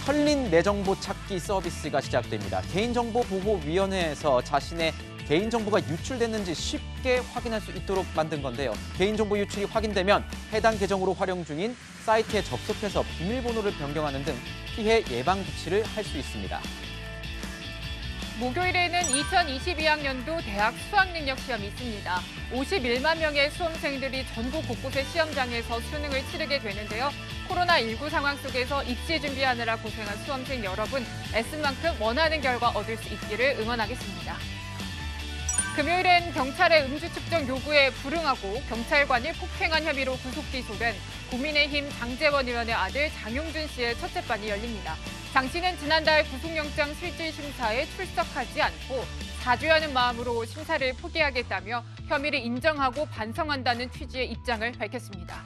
털린 내 정보 찾기 서비스가 시작됩니다. 개인정보보호위원회에서 자신의 개인정보가 유출됐는지 쉽게 확인할 수 있도록 만든 건데요. 개인정보 유출이 확인되면 해당 계정으로 활용 중인 사이트에 접속해서 비밀번호를 변경하는 등 피해 예방 조치를 할 수 있습니다. 목요일에는 2022학년도 대학 수학능력 시험이 있습니다. 51만 명의 수험생들이 전국 곳곳의 시험장에서 수능을 치르게 되는데요. 코로나19 상황 속에서 입시 준비하느라 고생한 수험생 여러분, 애쓴 만큼 원하는 결과 얻을 수 있기를 응원하겠습니다. 금요일엔 경찰의 음주 측정 요구에 불응하고 경찰관을 폭행한 혐의로 구속 기소된 국민의힘 장제원 의원의 아들 장용준 씨의 첫 재판이 열립니다. 장 씨는 지난달 구속영장 실질 심사에 출석하지 않고 사죄하는 마음으로 심사를 포기하겠다며 혐의를 인정하고 반성한다는 취지의 입장을 밝혔습니다.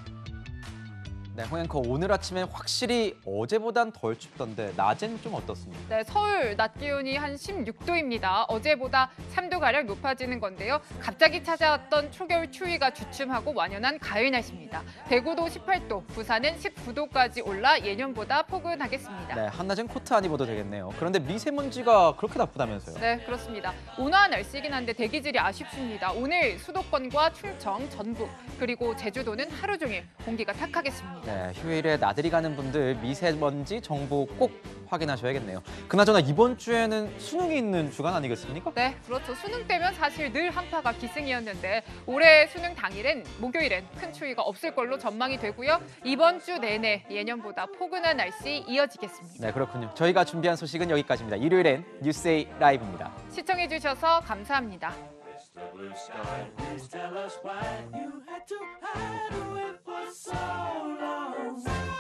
네, 홍앵커 오늘 아침엔 확실히 어제보단 덜 춥던데 낮엔 좀 어떻습니까? 네, 서울 낮 기온이 한 16도입니다. 어제보다 3도가량 높아지는 건데요. 갑자기 찾아왔던 초겨울 추위가 주춤하고 완연한 가을 날씨입니다. 대구도 18도, 부산은 19도까지 올라 예년보다 포근하겠습니다. 네, 한낮엔 코트 안 입어도 되겠네요. 그런데 미세먼지가 그렇게 나쁘다면서요? 네, 그렇습니다. 온화한 날씨이긴 한데 대기질이 아쉽습니다. 오늘 수도권과 충청, 전북, 그리고 제주도는 하루 종일 공기가 탁하겠습니다. 네, 휴일에 나들이 가는 분들 미세먼지 정보 꼭 확인하셔야겠네요. 그나저나 이번 주에는 수능이 있는 주간 아니겠습니까? 네, 그렇죠. 수능 때면 사실 늘 한파가 기승이었는데 올해 수능 당일엔 목요일엔 큰 추위가 없을 걸로 전망이 되고요. 이번 주 내내 예년보다 포근한 날씨 이어지겠습니다. 네, 그렇군요. 저희가 준비한 소식은 여기까지입니다. 일요일엔 뉴스에이 라이브입니다. 시청해주셔서 감사합니다. Please tell us why you had to hide away for so long.